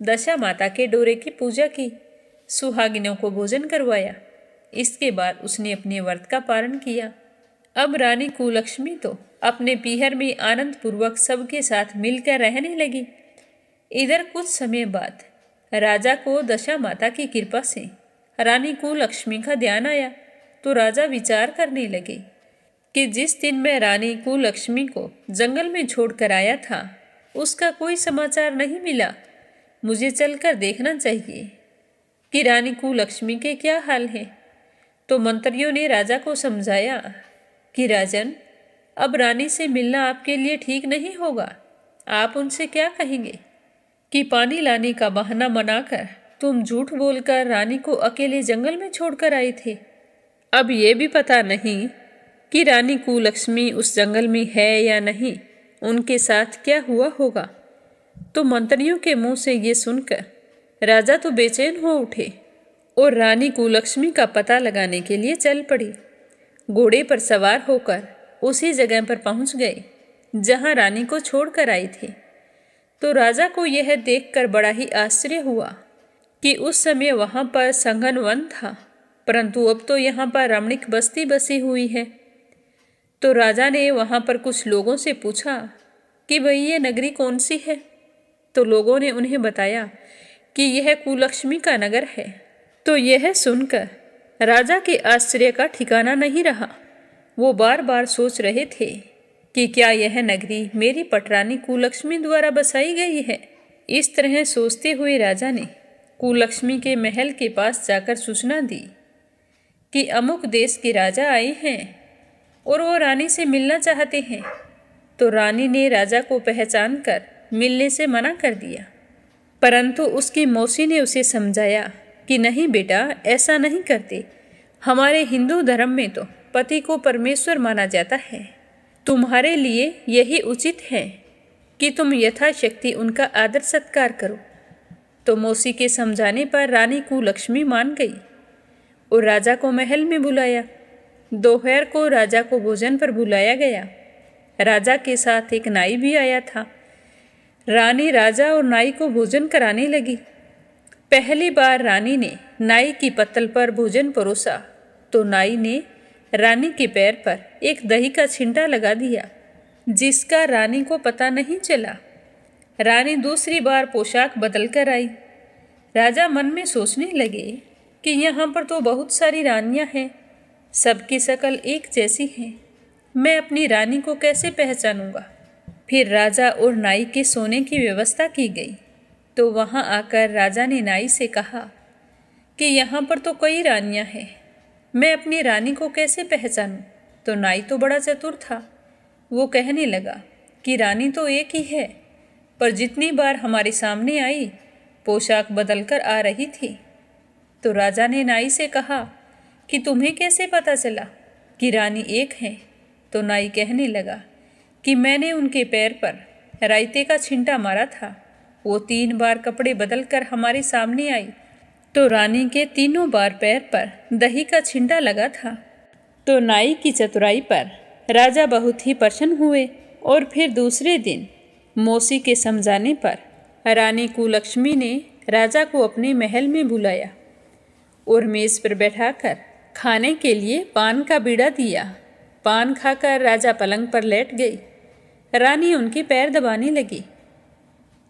A: दशा माता के डोरे की पूजा की, सुहागिनों को भोजन करवाया। इसके बाद उसने अपने व्रत का पारण किया। अब रानी कुलक्ष्मी तो अपने पीहर में आनंद पूर्वक सबके साथ मिलकर रहने लगी। इधर कुछ समय बाद राजा को दशा माता की कृपा से रानी कुलक्ष्मी का ध्यान आया। तो राजा विचार करने लगे कि जिस दिन मैं रानी कुलक्ष्मी को जंगल में छोड़कर आया था उसका कोई समाचार नहीं मिला। मुझे चलकर देखना चाहिए कि रानी कुलक्ष्मी के क्या हाल है। तो मंत्रियों ने राजा को समझाया कि राजन, अब रानी से मिलना आपके लिए ठीक नहीं होगा। आप उनसे क्या कहेंगे कि पानी लाने का बहाना बनाकर तुम झूठ बोलकर रानी को अकेले जंगल में छोड़कर आए थे। अब ये भी पता नहीं कि रानी कुलक्ष्मी उस जंगल में है या नहीं, उनके साथ क्या हुआ होगा। तो मंत्रियों के मुंह से ये सुनकर राजा तो बेचैन हो उठे और रानी कुलक्ष्मी का पता लगाने के लिए चल पड़ी। घोड़े पर सवार होकर उसी जगह पर पहुंच गए जहां रानी को छोड़कर आए थे। तो राजा को यह देखकर बड़ा ही आश्चर्य हुआ कि उस समय वहां पर संघन वन था, परंतु अब तो यहाँ पर रमणीक बस्ती बसी हुई है। तो राजा ने वहाँ पर कुछ लोगों से पूछा कि भाई ये नगरी कौन सी है। तो लोगों ने उन्हें बताया कि यह कुलक्ष्मी का नगर है। तो यह सुनकर राजा के आश्चर्य का ठिकाना नहीं रहा। वो बार बार सोच रहे थे कि क्या यह नगरी मेरी पटरानी कुलक्ष्मी द्वारा बसाई गई है। इस तरह सोचते हुए राजा ने कुलक्ष्मी के महल के पास जाकर सूचना दी कि अमुक देश के राजा आए हैं और वो रानी से मिलना चाहते हैं। तो रानी ने राजा को पहचान कर मिलने से मना कर दिया, परंतु उसकी मौसी ने उसे समझाया कि नहीं बेटा, ऐसा नहीं करते। हमारे हिंदू धर्म में तो पति को परमेश्वर माना जाता है। तुम्हारे लिए यही उचित है कि तुम यथाशक्ति उनका आदर सत्कार करो। तो मौसी के समझाने पर रानी कुलक्ष्मी मान गई और राजा को महल में बुलाया। दोपहर को राजा को भोजन पर बुलाया गया। राजा के साथ एक नाई भी आया था। रानी राजा और नाई को भोजन कराने लगी। पहली बार रानी ने नाई की पत्तल पर भोजन परोसा तो नाई ने रानी के पैर पर एक दही का छिंटा लगा दिया, जिसका रानी को पता नहीं चला। रानी दूसरी बार पोशाक बदल कर आई। राजा मन में सोचने लगे कि यहाँ पर तो बहुत सारी रानियाँ हैं, सबकी शक्ल एक जैसी है, मैं अपनी रानी को कैसे पहचानूंगा। फिर राजा और नाई के सोने की व्यवस्था की गई। तो वहाँ आकर राजा ने नाई से कहा कि यहाँ पर तो कई रानियाँ हैं, मैं अपनी रानी को कैसे पहचानूं। तो नाई तो बड़ा चतुर था। वो कहने लगा कि रानी तो एक ही है, पर जितनी बार हमारे सामने आई पोशाक बदलकर आ रही थी। तो राजा ने नाई से कहा कि तुम्हें कैसे पता चला कि रानी एक है। तो नाई कहने लगा कि मैंने उनके पैर पर रायते का छिंटा मारा था, वो 3 बार कपड़े बदलकर हमारे सामने आई तो रानी के तीनों बार पैर पर दही का छिंटा लगा था। तो नाई की चतुराई पर राजा बहुत ही प्रसन्न हुए और फिर दूसरे दिन मौसी के समझाने पर रानी कुलक्ष्मी ने राजा को अपने महल में बुलाया और मेज पर बैठाकर खाने के लिए पान का बीड़ा दिया। पान खाकर राजा पलंग पर लेट गई। रानी उनके पैर दबाने लगी।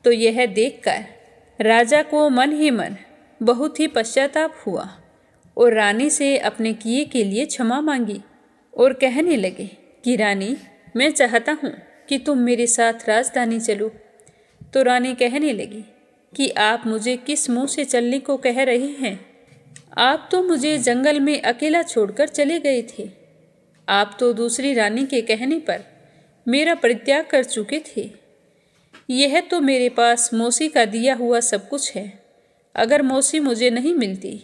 A: तो यह देखकर राजा को मन ही मन बहुत ही पश्चाताप हुआ और रानी से अपने किए के लिए क्षमा मांगी और कहने लगे कि रानी, मैं चाहता हूँ कि तुम मेरे साथ राजधानी चलो। तो रानी कहने लगी कि आप मुझे किस मुंह से चलने को कह रहे हैं? आप तो मुझे जंगल में अकेला छोड़कर चले गए थे। आप तो दूसरी रानी के कहने पर मेरा परित्याग कर चुके थे। यह तो मेरे पास मौसी का दिया हुआ सब कुछ है। अगर मौसी मुझे नहीं मिलती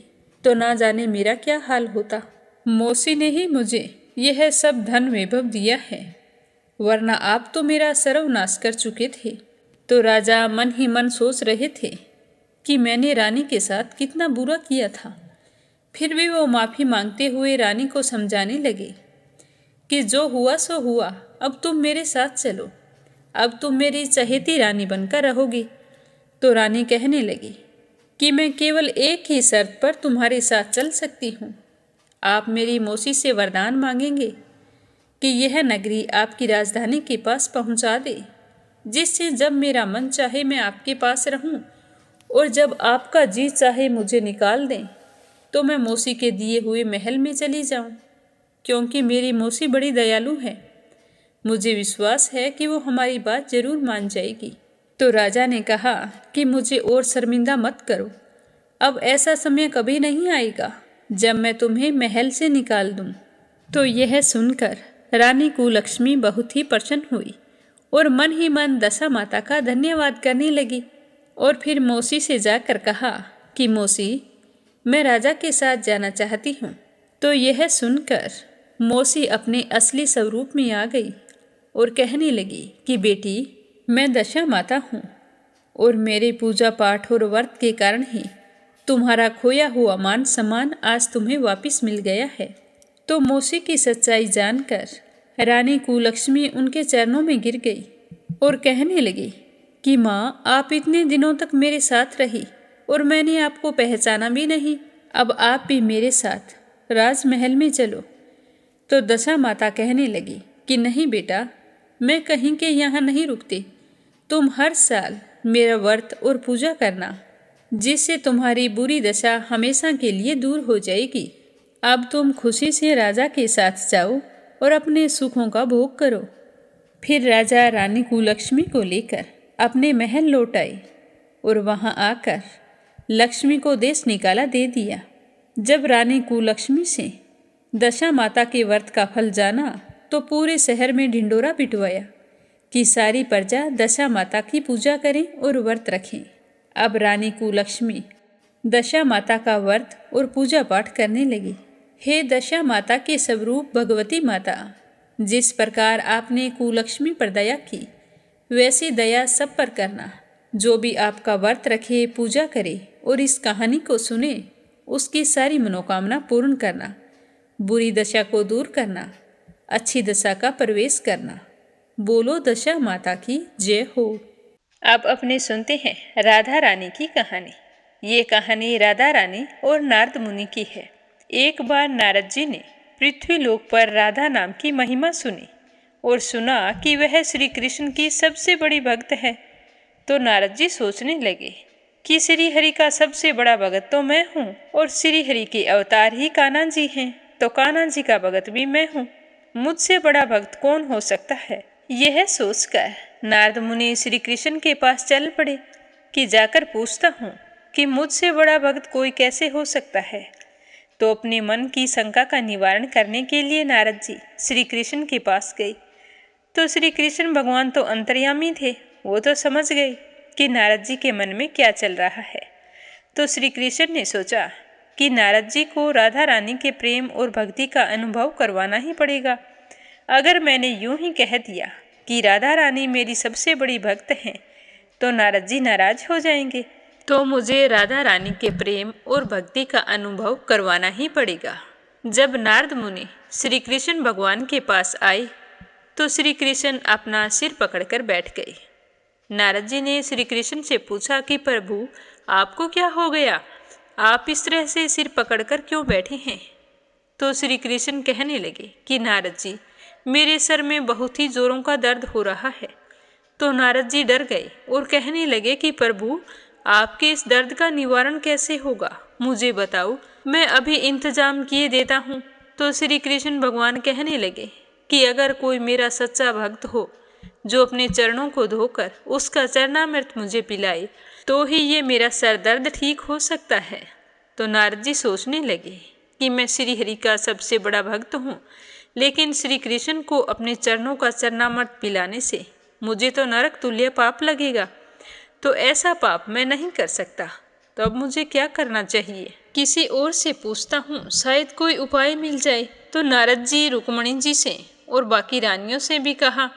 A: तो ना जाने मेरा क्या हाल होता। मौसी ने ही मुझे यह सब धन वैभव दिया है, वरना आप तो मेरा सर्वनाश कर चुके थे। तो राजा मन ही मन सोच रहे थे कि मैंने रानी के साथ कितना बुरा किया था। फिर भी वो माफ़ी मांगते हुए रानी को समझाने लगे कि जो हुआ सो हुआ, अब तुम मेरे साथ चलो, अब तुम मेरी चहेती रानी बनकर रहोगी। तो रानी कहने लगी कि मैं केवल एक ही शर्त पर तुम्हारे साथ चल सकती हूँ। आप मेरी मौसी से वरदान मांगेंगे कि यह नगरी आपकी राजधानी के पास पहुँचा दे, जिससे जब मेरा मन चाहे मैं आपके पास रहूं और जब आपका जी चाहे मुझे निकाल दें तो मैं मौसी के दिए हुए महल में चली जाऊं, क्योंकि मेरी मौसी बड़ी दयालु है। मुझे विश्वास है कि वो हमारी बात जरूर मान जाएगी। तो राजा ने कहा कि मुझे और शर्मिंदा मत करो। अब ऐसा समय कभी नहीं आएगा जब मैं तुम्हें महल से निकाल दूं। तो यह सुनकर रानी कुलक्ष्मी बहुत ही प्रसन्न हुई और मन ही मन दशा माता का धन्यवाद करने लगी। और फिर मौसी से जाकर कहा कि मौसी, मैं राजा के साथ जाना चाहती हूँ। तो यह सुनकर मौसी अपने असली स्वरूप में आ गई और कहने लगी कि बेटी, मैं दशा माता हूँ और मेरे पूजा पाठ और व्रत के कारण ही तुम्हारा खोया हुआ मान सम्मान आज तुम्हें वापस मिल गया है। तो मौसी की सच्चाई जानकर रानी कुलक्ष्मी उनके चरणों में गिर गई और कहने लगी कि माँ, आप इतने दिनों तक मेरे साथ रही और मैंने आपको पहचाना भी नहीं। अब आप भी मेरे साथ राजमहल में चलो। तो दशा माता कहने लगी कि नहीं बेटा, मैं कहीं के यहाँ नहीं रुकती। तुम हर साल मेरा व्रत और पूजा करना, जिससे तुम्हारी बुरी दशा हमेशा के लिए दूर हो जाएगी। अब तुम खुशी से राजा के साथ जाओ और अपने सुखों का भोग करो। फिर राजा रानी कुलक्ष्मी को लेकर अपने महल लौट आए और वहां आकर लक्ष्मी को देश निकाला दे दिया। जब रानी कुलक्ष्मी से दशा माता के व्रत का फल जाना तो पूरे शहर में ढिंडोरा पिटवाया कि सारी प्रजा दशा माता की पूजा करें और व्रत रखें। अब रानी कुलक्ष्मी दशा माता का व्रत और पूजा पाठ करने लगी। हे दशा माता के स्वरूप भगवती माता, जिस प्रकार आपने कुलक्ष्मी पर दया की, वैसी दया सब पर करना। जो भी आपका व्रत रखे, पूजा करे और इस कहानी को सुने, उसकी सारी मनोकामना पूर्ण करना, बुरी दशा को दूर करना, अच्छी दशा का प्रवेश करना। बोलो दशा माता की जय हो। अब अपने सुनते हैं राधा रानी की कहानी। ये कहानी राधा रानी और नारद मुनि की है। एक बार नारद जी ने पृथ्वी लोक पर राधा नाम की महिमा सुनी और सुना कि वह श्री कृष्ण की सबसे बड़ी भक्त है। तो नारद जी सोचने लगे कि श्री हरि का सबसे बड़ा भगत तो मैं हूँ और श्री हरि के अवतार ही कान्हा जी हैं, तो कान्हा जी का भगत भी मैं हूँ। मुझसे बड़ा भक्त कौन हो सकता है? यह सोचकर नारद मुनि श्री कृष्ण के पास चल पड़े कि जाकर पूछता हूँ कि मुझसे बड़ा भक्त कोई कैसे हो सकता है। तो अपने मन की शंका का निवारण करने के लिए नारद जी श्री कृष्ण के पास गए। तो श्री कृष्ण भगवान तो अंतर्यामी थे, वो तो समझ गए कि नारद जी के मन में क्या चल रहा है। तो श्री कृष्ण ने सोचा कि नारद जी को राधा रानी के प्रेम और भक्ति का अनुभव करवाना ही पड़ेगा। अगर मैंने यूं ही कह दिया कि राधा रानी मेरी सबसे बड़ी भक्त हैं, तो नारद जी नाराज हो जाएंगे। तो मुझे राधा रानी के प्रेम और भक्ति का अनुभव करवाना ही पड़ेगा। जब नारद मुनि श्री कृष्ण भगवान के पास आए तो श्री कृष्ण अपना सिर पकड़कर बैठ गए। नारद जी ने श्री कृष्ण से पूछा कि प्रभु, आपको क्या हो गया? आप इस तरह से सिर पकड़कर क्यों बैठे हैं? तो श्री कृष्ण कहने लगे कि नारद जी, मेरे सर में बहुत ही जोरों का दर्द हो रहा है। तो नारद जी डर गए और कहने लगे कि प्रभु, आपके इस दर्द का निवारण कैसे होगा? मुझे बताओ, मैं अभी इंतजाम किए देता हूँ। तो श्री कृष्ण भगवान कहने लगे कि अगर कोई मेरा सच्चा भक्त हो जो अपने चरणों को धोकर उसका चरणामृत मुझे पिलाए, तो ही ये मेरा सर दर्द ठीक हो सकता है। तो नारद जी सोचने लगे कि मैं श्री हरि का सबसे बड़ा भक्त हूँ, लेकिन श्री कृष्ण को अपने चरणों का चरणामृत पिलाने से मुझे तो नरक तुल्य पाप लगेगा। तो ऐसा पाप मैं नहीं कर सकता। तो अब मुझे क्या करना चाहिए? किसी और से पूछता हूँ, शायद कोई उपाय मिल जाए। तो नारद जी रुक्मणी जी से और बाकी रानियों से भी कहा,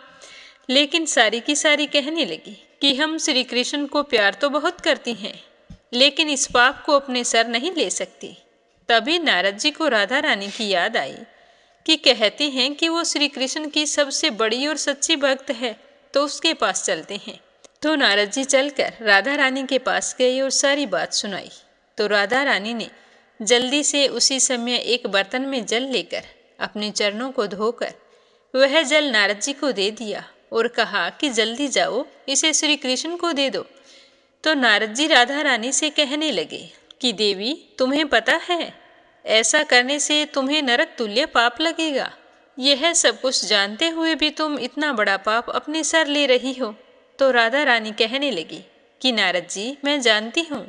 A: लेकिन सारी की सारी कहने लगी कि हम श्री कृष्ण को प्यार तो बहुत करती हैं, लेकिन इस पाप को अपने सर नहीं ले सकती। तभी नारद जी को राधा रानी की याद आई कि कहते हैं कि वो श्री कृष्ण की सबसे बड़ी और सच्ची भक्त है, तो उसके पास चलते हैं। तो नारद जी चलकर राधा रानी के पास गए और सारी बात सुनाई। तो राधा रानी ने जल्दी से उसी समय एक बर्तन में जल लेकर अपने चरणों को धोकर वह जल नारद जी को दे दिया और कहा कि जल्दी जाओ, इसे श्री कृष्ण को दे दो। तो नारद जी राधा रानी से कहने लगे कि देवी, तुम्हें पता है ऐसा करने से तुम्हें नरक तुल्य पाप लगेगा। यह सब कुछ जानते हुए भी तुम इतना बड़ा पाप अपने सर ले रही हो। तो राधा रानी कहने लगी कि नारद जी, मैं जानती हूँ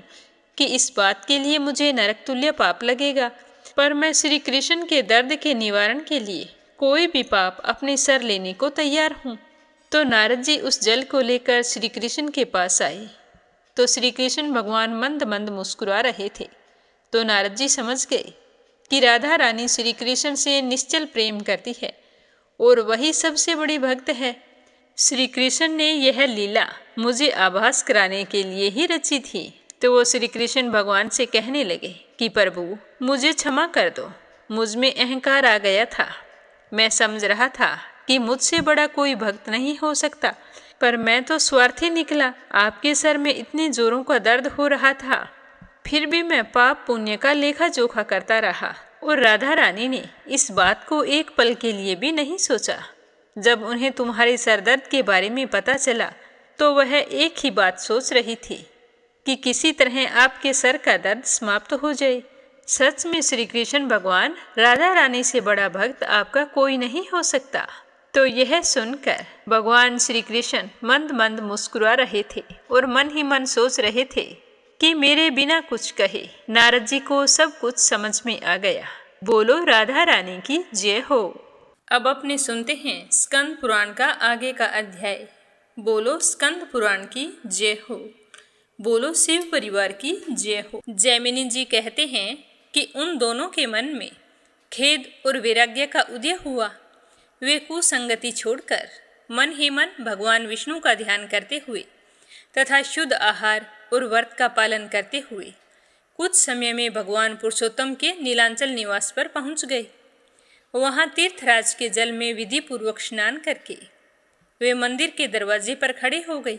A: कि इस बात के लिए मुझे नरक तुल्य पाप लगेगा, पर मैं श्री कृष्ण के दर्द के निवारण के लिए कोई भी पाप अपने सर लेने को तैयार हूँ। तो नारद जी उस जल को लेकर श्री कृष्ण के पास आए। तो श्री कृष्ण भगवान मंद मंद मुस्कुरा रहे थे। तो नारद जी समझ गए कि राधा रानी श्री कृष्ण से निश्चल प्रेम करती है और वही सबसे बड़ी भक्त है। श्री कृष्ण ने यह लीला मुझे आभास कराने के लिए ही रची थी। तो वो श्री कृष्ण भगवान से कहने लगे कि प्रभु, मुझे क्षमा कर दो, मुझ में अहंकार आ गया था। मैं समझ रहा था कि मुझसे बड़ा कोई भक्त नहीं हो सकता, पर मैं तो स्वार्थी निकला। आपके सर में इतने जोरों का दर्द हो रहा था, फिर भी मैं पाप पुण्य का लेखा जोखा करता रहा। और राधा रानी ने इस बात को एक पल के लिए भी नहीं सोचा। जब उन्हें तुम्हारे सर दर्द के बारे में पता चला, तो वह एक ही बात सोच रही थी कि किसी तरह आपके सर का दर्द समाप्त हो जाए। सच में श्री कृष्ण भगवान, राधा रानी से बड़ा भक्त आपका कोई नहीं हो सकता। तो यह सुनकर भगवान श्री कृष्ण मंद मंद मुस्कुरा रहे थे और मन ही मन सोच रहे थे कि मेरे बिना कुछ कहे नारद जी को सब कुछ समझ में आ गया। बोलो राधा रानी की जय हो। अब अपने सुनते हैं स्कंद पुराण का आगे का अध्याय। बोलो स्कंद पुराण की जय हो। बोलो शिव परिवार की जय हो। जैमिनी जी कहते हैं कि उन दोनों के मन में खेद और वैराग्य का उदय हुआ। वे कुसंगति छोड़कर मन ही मन भगवान विष्णु का ध्यान करते हुए तथा शुद्ध आहार और व्रत का पालन करते हुए कुछ समय में भगवान पुरुषोत्तम के नीलांचल निवास पर पहुंच गए। वहां तीर्थराज के जल में विधि पूर्वक स्नान करके वे मंदिर के दरवाजे पर खड़े हो गए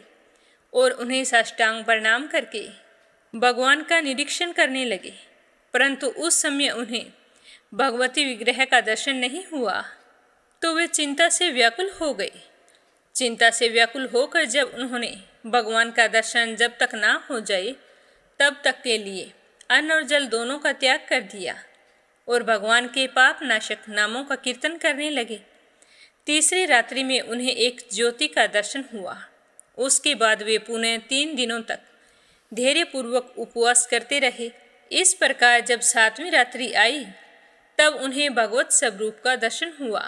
A: और उन्हें साष्टांग प्रणाम करके भगवान का निरीक्षण करने लगे। परंतु उस समय उन्हें भगवती विग्रह का दर्शन नहीं हुआ, तो वे चिंता से व्याकुल हो गए। चिंता से व्याकुल होकर जब उन्होंने भगवान का दर्शन जब तक ना हो जाए तब तक के लिए अन्न और जल दोनों का त्याग कर दिया और भगवान के पाप नाशक नामों का कीर्तन करने लगे। तीसरी रात्रि में उन्हें एक ज्योति का दर्शन हुआ। उसके बाद वे पुनः 3 दिनों तक धैर्यपूर्वक उपवास करते रहे। इस प्रकार जब 7वीं रात्रि आई तब उन्हें भगवत स्वरूप का दर्शन हुआ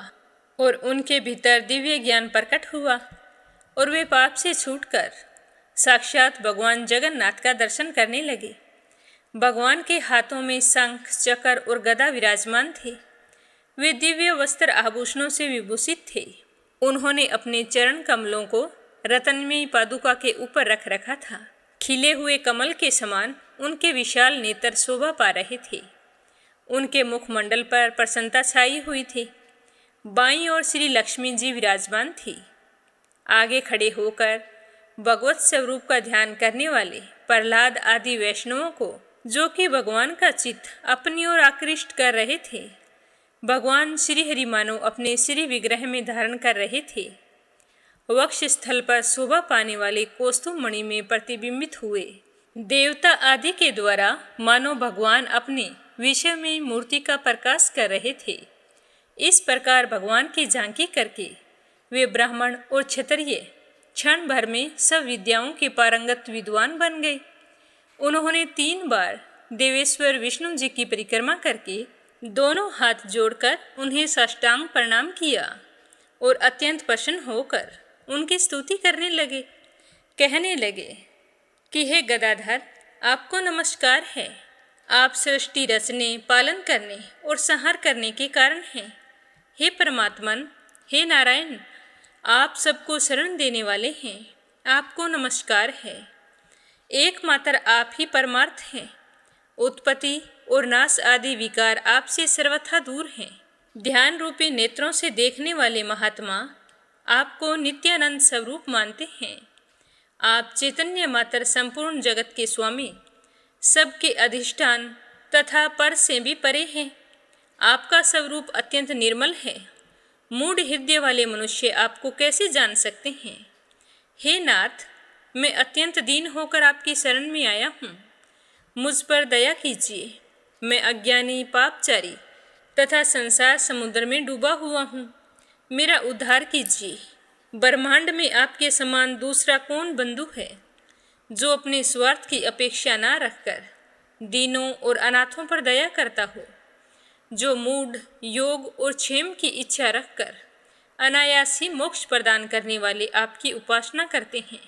A: और उनके भीतर दिव्य ज्ञान प्रकट हुआ और वे पाप से छूटकर साक्षात भगवान जगन्नाथ का दर्शन करने लगे। भगवान के हाथों में शंख, चक्र और गदा विराजमान थे। वे दिव्य वस्त्र आभूषणों से विभूषित थे। उन्होंने अपने चरण कमलों को रत्नमयी पादुका के ऊपर रख रखा था। खिले हुए कमल के समान उनके विशाल नेत्र शोभा पा रहे थे। उनके मुखमंडल पर प्रसन्नता छाई हुई थी। बाईं ओर श्री लक्ष्मी जी विराजमान थी। आगे खड़े होकर भगवत स्वरूप का ध्यान करने वाले प्रहलाद आदि वैष्णवों को, जो कि भगवान का चित्त अपनी ओर आकृष्ट कर रहे थे, भगवान श्री हरि मानो अपने श्री विग्रह में धारण कर रहे थे। वक्ष स्थल पर शोभा पाने वाले कौस्तुभ मणि में प्रतिबिंबित हुए। देवता आदि के द्वारा मानो भगवान अपने विषय में मूर्ति का प्रकाश कर रहे थे। इस प्रकार भगवान की झांकी करके वे ब्राह्मण और क्षत्रिय क्षण भर में सब विद्याओं के पारंगत विद्वान बन गए। उन्होंने 3 बार देवेश्वर विष्णु जी की परिक्रमा करके दोनों हाथ जोड़कर उन्हें साष्टांग प्रणाम किया और अत्यंत प्रसन्न होकर उनकी स्तुति करने लगे। कहने लगे कि हे गदाधर, आपको नमस्कार है। आप सृष्टि रचने, पालन करने और संहार करने के कारण हैं। हे परमात्मन, हे नारायण, आप सबको शरण देने वाले हैं। आपको नमस्कार है। एकमात्र आप ही परमार्थ हैं। उत्पत्ति और नाश आदि विकार आपसे सर्वथा दूर हैं। ध्यान रूपी नेत्रों से देखने वाले महात्मा आपको नित्यानंद स्वरूप मानते हैं। आप चैतन्य मात्र संपूर्ण जगत के स्वामी, सबके अधिष्ठान तथा पर से भी परे हैं। आपका स्वरूप अत्यंत निर्मल है। मूढ़ हृदय वाले मनुष्य आपको कैसे जान सकते हैं। हे नाथ, मैं अत्यंत दीन होकर आपकी शरण में आया हूँ। मुझ पर दया कीजिए। मैं अज्ञानी, पापचारी तथा संसार समुद्र में डूबा हुआ हूँ। मेरा उद्धार कीजिए। ब्रह्मांड में आपके समान दूसरा कौन बंधु है जो अपने स्वार्थ की अपेक्षा ना रखकर दीनों और अनाथों पर दया करता हो, जो मूढ़, योग और क्षेम की इच्छा रखकर अनायास ही मोक्ष प्रदान करने वाले आपकी उपासना करते हैं।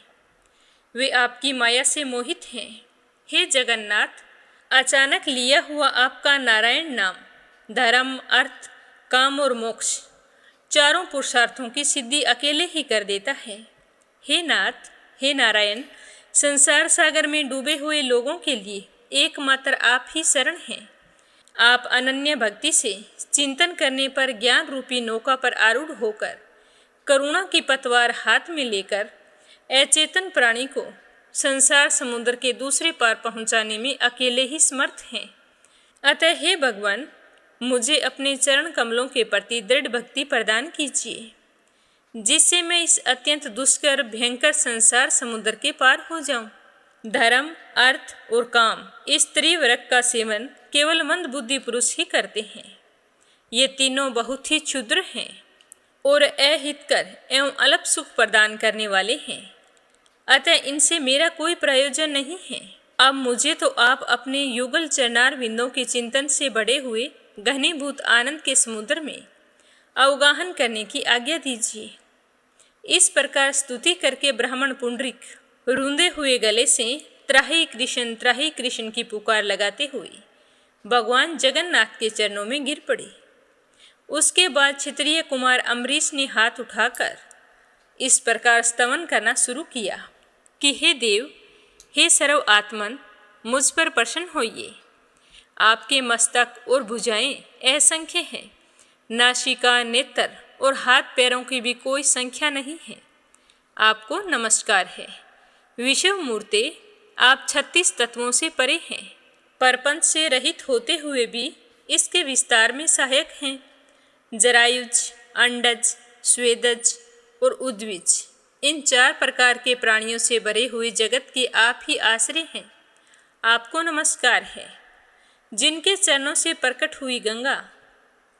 A: वे आपकी माया से मोहित हैं। हे जगन्नाथ, अचानक लिया हुआ आपका नारायण नाम धर्म, अर्थ, काम और मोक्ष चारों पुरुषार्थों की सिद्धि अकेले ही कर देता है। हे नाथ, हे नारायण, संसार सागर में डूबे हुए लोगों के लिए एकमात्र आप ही शरण हैं। आप अनन्य भक्ति से चिंतन करने पर ज्ञान रूपी नौका पर आरूढ़ होकर करुणा की पतवार हाथ में लेकर अचेतन प्राणी को संसार समुद्र के दूसरे पार पहुंचाने में अकेले ही समर्थ हैं। अतः हे भगवान, मुझे अपने चरण कमलों के प्रति दृढ़ भक्ति प्रदान कीजिए, जिससे मैं इस अत्यंत दुष्कर भयंकर संसार समुद्र के पार हो जाऊं। धर्म, अर्थ और काम इस त्रिवरक का सेवन केवल मंद बुद्धि पुरुष ही करते हैं। ये तीनों बहुत ही क्षुद्र हैं और अहितकर एवं अल्प सुख प्रदान करने वाले हैं। अतः इनसे मेरा कोई प्रयोजन नहीं है। अब मुझे तो आप अपने युगल चरणार विंदों के चिंतन से बढ़े हुए घनीभूत आनंद के समुद्र में अवगाहन करने की आज्ञा दीजिए। इस प्रकार स्तुति करके ब्राह्मण पुंडरीक रूंधे हुए गले से त्राही कृष्ण की पुकार लगाते हुए भगवान जगन्नाथ के चरणों में गिर पड़े। उसके बाद क्षत्रिय कुमार अम्बरीश ने हाथ उठाकर इस प्रकार स्तवन करना शुरू किया कि हे देव, हे सर्व आत्मन, मुझ पर प्रसन्न होइए। आपके मस्तक और भुजाएं असंख्य हैं। नासिका, नेत्र और हाथ पैरों की भी कोई संख्या नहीं है। आपको नमस्कार है। विश्व मूर्ते, आप 36 तत्वों से परे हैं। परपंच से रहित होते हुए भी इसके विस्तार में सहायक हैं। जरायुज, अंडज, स्वेदज और उद्विज, इन 4 प्रकार के प्राणियों से भरे हुए जगत के आप ही आश्रय हैं। आपको नमस्कार है। जिनके चरणों से प्रकट हुई गंगा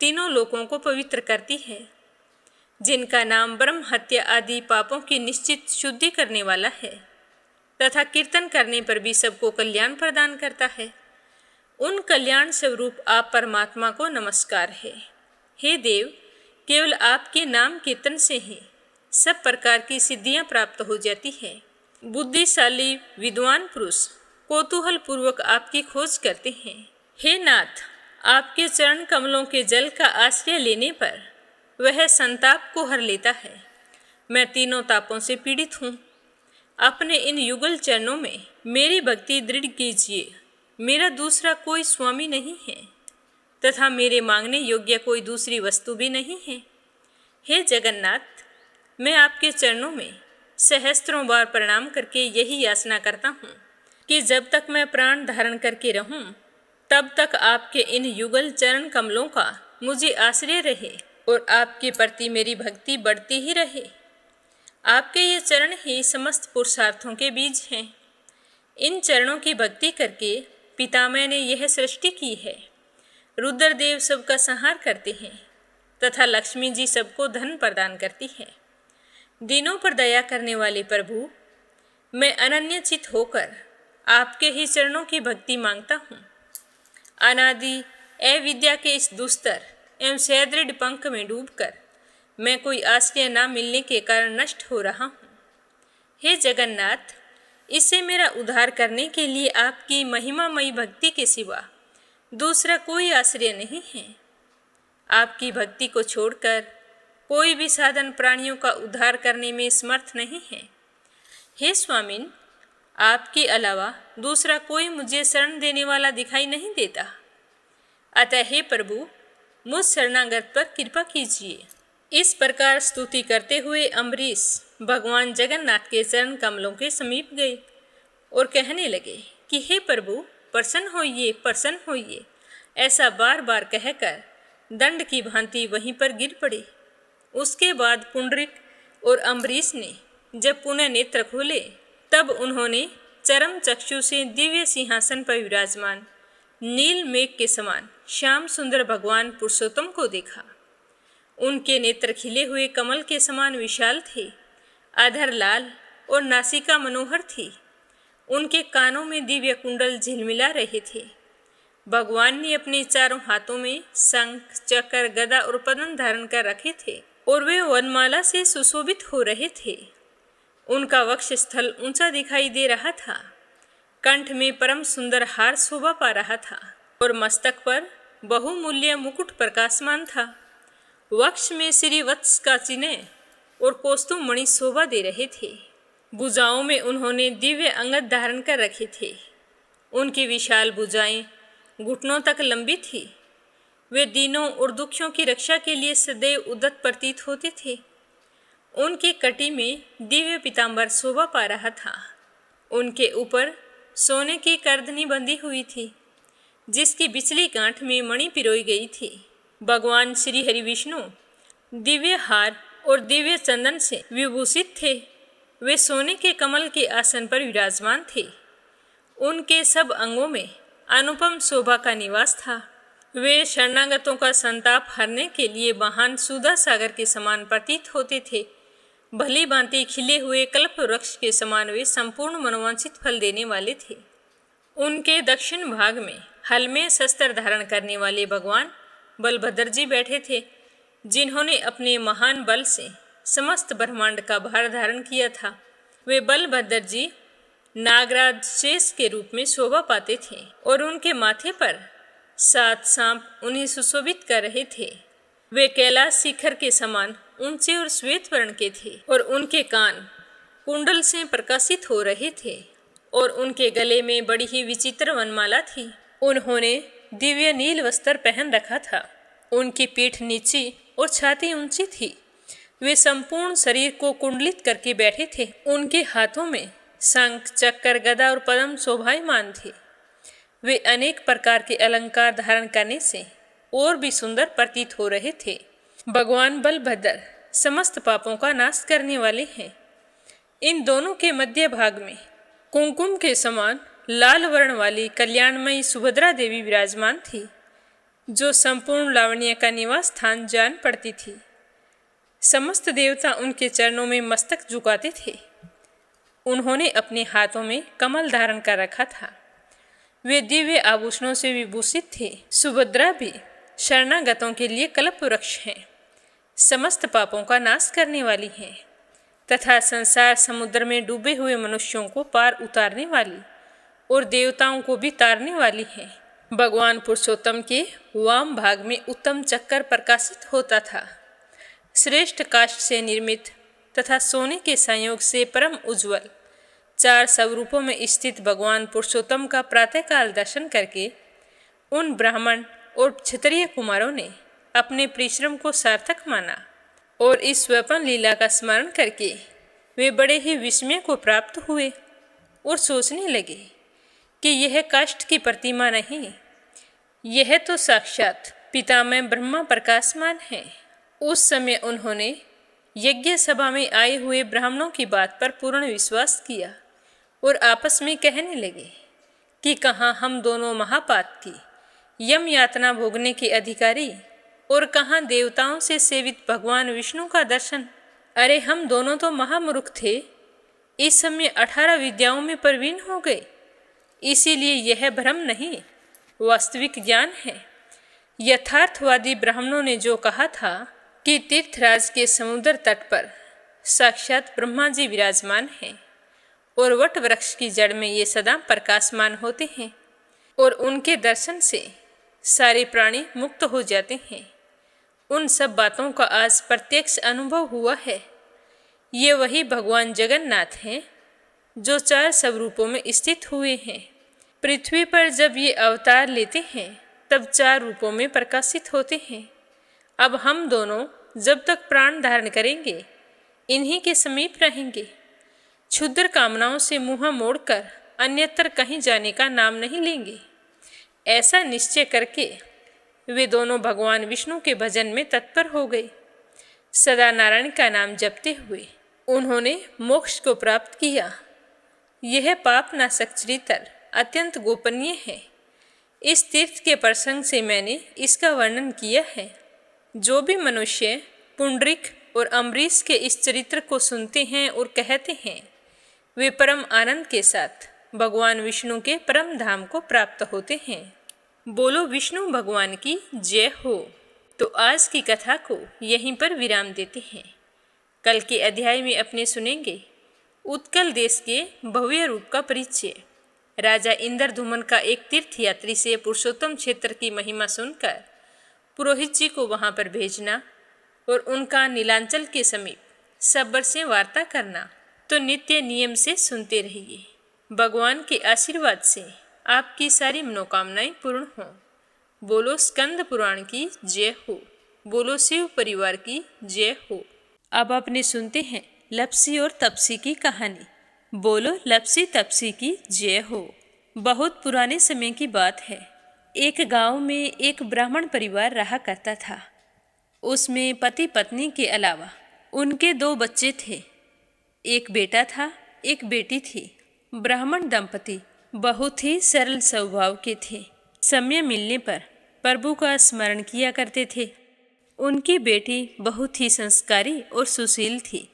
A: तीनों लोकों को पवित्र करती है, जिनका नाम ब्रह्म हत्या आदि पापों की निश्चित शुद्धि करने वाला है तथा कीर्तन करने पर भी सबको कल्याण प्रदान करता है, उन कल्याण स्वरूप आप परमात्मा को नमस्कार है। हे देव, केवल आपके नाम कीर्तन से ही सब प्रकार की सिद्धियां प्राप्त हो जाती है। बुद्धिशाली विद्वान पुरुष कौतूहल पूर्वक आपकी खोज करते हैं। हे नाथ, आपके चरण कमलों के जल का आश्रय लेने पर वह संताप को हर लेता है। मैं तीनों तापों से पीड़ित हूँ। अपने इन युगल चरणों में मेरी भक्ति दृढ़ कीजिए। मेरा दूसरा कोई स्वामी नहीं है तथा मेरे मांगने योग्य कोई दूसरी वस्तु भी नहीं है। हे जगन्नाथ, मैं आपके चरणों में सहस्त्रों बार प्रणाम करके यही याचना करता हूँ कि जब तक मैं प्राण धारण करके रहूँ, तब तक आपके इन युगल चरण कमलों का मुझे आश्रय रहे और आपके प्रति मेरी भक्ति बढ़ती ही रहे। आपके ये चरण ही समस्त पुरुषार्थों के बीज हैं। इन चरणों की भक्ति करके पितामह ने यह सृष्टि की है। रुद्रदेव सबका संहार करते हैं तथा लक्ष्मी जी सबको धन प्रदान करती है। दीनों पर दया करने वाले प्रभु, मैं अनन्यचित होकर आपके ही चरणों की भक्ति मांगता हूँ। अनादि अविद्या के इस दुस्तर एवं सदृढ़ पंख में डूबकर मैं कोई आश्रय न मिलने के कारण नष्ट हो रहा हूँ। हे जगन्नाथ, इससे मेरा उद्धार करने के लिए आपकी महिमामयी भक्ति के सिवा दूसरा कोई आश्रय नहीं है। आपकी भक्ति को छोड़कर कोई भी साधन प्राणियों का उद्धार करने में समर्थ नहीं है। हे स्वामिन, आपके अलावा दूसरा कोई मुझे शरण देने वाला दिखाई नहीं देता। अतः हे प्रभु, मुझ शरणागत पर कृपा कीजिए। इस प्रकार स्तुति करते हुए अम्बरीश भगवान जगन्नाथ के चरण कमलों के समीप गए और कहने लगे कि हे प्रभु, प्रसन्न होइए, प्रसन्न होइए। ऐसा बार बार कहकर दंड की भांति वहीं पर गिर पड़े। उसके बाद पुंडरीक और अम्बरीश ने जब पुनः नेत्र खोले, तब उन्होंने चरम चक्षु से दिव्य सिंहासन पर विराजमान नील मेघ के समान श्याम सुंदर भगवान पुरुषोत्तम को देखा। उनके नेत्र खिले हुए कमल के समान विशाल थे, अधर लाल और नासिका मनोहर थी। उनके कानों में दिव्य कुंडल झिलमिला रहे थे। भगवान ने अपने चारों हाथों में शंख, चक्र, गदा और पद्म धारण कर रखे थे और वे वनमाला से सुशोभित हो रहे थे। उनका वक्ष स्थल ऊंचा दिखाई दे रहा था, कंठ में परम सुंदर हार शोभा पा रहा था और मस्तक पर बहुमूल्य मुकुट प्रकाशमान था। वक्ष में श्रीवत्स का चिन्ह और कौस्तुभ मणि शोभा दे रहे थे। भुजाओं में उन्होंने दिव्य अंगद धारण कर रखे थे। उनकी विशाल भुजाएं घुटनों तक लंबी थी। वे दीनों और दुखियों की रक्षा के लिए सदैव उद्यत प्रतीत होते थे। उनकी कटी में दिव्य पीतांबर शोभा पा रहा था। उनके ऊपर सोने की करधनी बंधी हुई थी, जिसकी बिचली गांठ में मणि पिरोई गई थी। भगवान श्री हरि विष्णु दिव्य हार और दिव्य चंदन से विभूषित थे। वे सोने के कमल के आसन पर विराजमान थे। उनके सब अंगों में अनुपम शोभा का निवास था। वे शरणागतों का संताप हरने के लिए महान सुधा सागर के समान प्रतीत होते थे। भली भांति खिले हुए कल्प वृक्ष के समान वे संपूर्ण मनोवांछित फल देने वाले थे। उनके दक्षिण भाग में हल में शस्त्र धारण करने वाले भगवान बलभद्र जी बैठे थे, जिन्होंने अपने महान बल से समस्त ब्रह्मांड का भार धारण किया था। वे बलभद्र जी नागराज शेष के रूप में शोभा पाते थे और उनके माथे पर 7 सांप उन्हें सुशोभित कर रहे थे। वे कैलाश शिखर के समान ऊंचे और श्वेत वर्ण के थे और उनके कान कुंडल से प्रकाशित हो रहे थे और उनके गले में बड़ी ही विचित्र वनमाला थी। उन्होंने दिव्य नील वस्त्र पहन रखा था। उनकी पीठ नीची और छाती ऊंची थी। वे संपूर्ण शरीर को कुंडलित करके बैठे थे। उनके हाथों में शंख, चक्र, गदा और पद्म शोभायमान थे। वे अनेक प्रकार के अलंकार धारण करने से और भी सुंदर प्रतीत हो रहे थे। भगवान बलभद्र समस्त पापों का नाश करने वाले हैं। इन दोनों के मध्य भाग में कुमकुम के समान लाल वर्ण वाली कल्याणमयी सुभद्रा देवी विराजमान थी, जो संपूर्ण लावण्य का निवास स्थान जान पड़ती थी। समस्त देवता उनके चरणों में मस्तक झुकाते थे। उन्होंने अपने हाथों में कमल धारण कर रखा था। वे दिव्य आभूषणों से विभूषित थे। सुभद्रा भी शरणागतों के लिए कल्प वृक्ष हैं, समस्त पापों का नाश करने वाली हैं तथा संसार समुद्र में डूबे हुए मनुष्यों को पार उतारने वाली और देवताओं को भी तारने वाली हैं। भगवान पुरुषोत्तम के वाम भाग में उत्तम चक्कर प्रकाशित होता था। श्रेष्ठ काष्ठ से निर्मित तथा सोने के संयोग से परम उज्ज्वल 4 स्वरूपों में स्थित भगवान पुरुषोत्तम का प्रातःकाल दर्शन करके उन ब्राह्मण और क्षत्रिय कुमारों ने अपने परिश्रम को सार्थक माना और इस स्वपन लीला का स्मरण करके वे बड़े ही विस्मय को प्राप्त हुए और सोचने लगे कि यह काष्ठ की प्रतिमा नहीं, यह तो साक्षात पितामह ब्रह्मा प्रकाशमान है। उस समय उन्होंने यज्ञ सभा में आए हुए ब्राह्मणों की बात पर पूर्ण विश्वास किया और आपस में कहने लगे कि कहाँ हम दोनों महापात की यम यातना भोगने के अधिकारी और कहाँ देवताओं से सेवित भगवान विष्णु का दर्शन अरे हम दोनों तो महामूर्ख थे, इस समय 18 विद्याओं में प्रवीण हो गए। इसीलिए यह भ्रम नहीं, वास्तविक ज्ञान है। यथार्थवादी ब्राह्मणों ने जो कहा था कि तीर्थराज के समुद्र तट पर साक्षात ब्रह्मा जी विराजमान हैं और वट वृक्ष की जड़ में ये सदा प्रकाशमान होते हैं और उनके दर्शन से सारे प्राणी मुक्त हो जाते हैं, उन सब बातों का आज प्रत्यक्ष अनुभव हुआ है। ये वही भगवान जगन्नाथ हैं जो 4 स्वरूपों में स्थित हुए हैं। पृथ्वी पर जब ये अवतार लेते हैं तब 4 रूपों में प्रकाशित होते हैं। अब हम दोनों जब तक प्राण धारण करेंगे इन्हीं के समीप रहेंगे। क्षुद्र कामनाओं से मुँह मोड़कर अन्यत्र कहीं जाने का नाम नहीं लेंगे। ऐसा निश्चय करके वे दोनों भगवान विष्णु के भजन में तत्पर हो गए। सदा नारायण का नाम जपते हुए उन्होंने मोक्ष को प्राप्त किया। यह पाप नाशक चरित्र अत्यंत गोपनीय है। इस तीर्थ के प्रसंग से मैंने इसका वर्णन किया है। जो भी मनुष्य पुंडरीक और अम्बरीश के इस चरित्र को सुनते हैं और कहते हैं, वे परम आनंद के साथ भगवान विष्णु के परम धाम को प्राप्त होते हैं। बोलो विष्णु भगवान की जय हो। तो आज की कथा को यहीं पर विराम देते हैं। कल के अध्याय में अपने सुनेंगे उत्कल देश के भव्य रूप का परिचय। राजा इंद्रधुमन का एक तीर्थ यात्री से पुरुषोत्तम क्षेत्र की महिमा सुनकर पुरोहित जी को वहां पर भेजना और उनका नीलांचल के समीप सब्र से वार्ता करना। तो नित्य नियम से सुनते रहिए। भगवान के आशीर्वाद से आपकी सारी मनोकामनाएं पूर्ण हों। बोलो स्कंद पुराण की जय हो। बोलो शिव परिवार की जय हो। अब अपने सुनते हैं लप्सी और तपसी की कहानी। बोलो लप्सी तपसी की जय हो। बहुत पुराने समय की बात है। एक गांव में एक ब्राह्मण परिवार रहा करता था। उसमें पति पत्नी के अलावा उनके 2 बच्चे थे। एक बेटा था, एक बेटी थी। ब्राह्मण दंपति बहुत ही सरल स्वभाव के थे। समय मिलने पर प्रभु का स्मरण किया करते थे। उनकी बेटी बहुत ही संस्कारी और सुशील थी,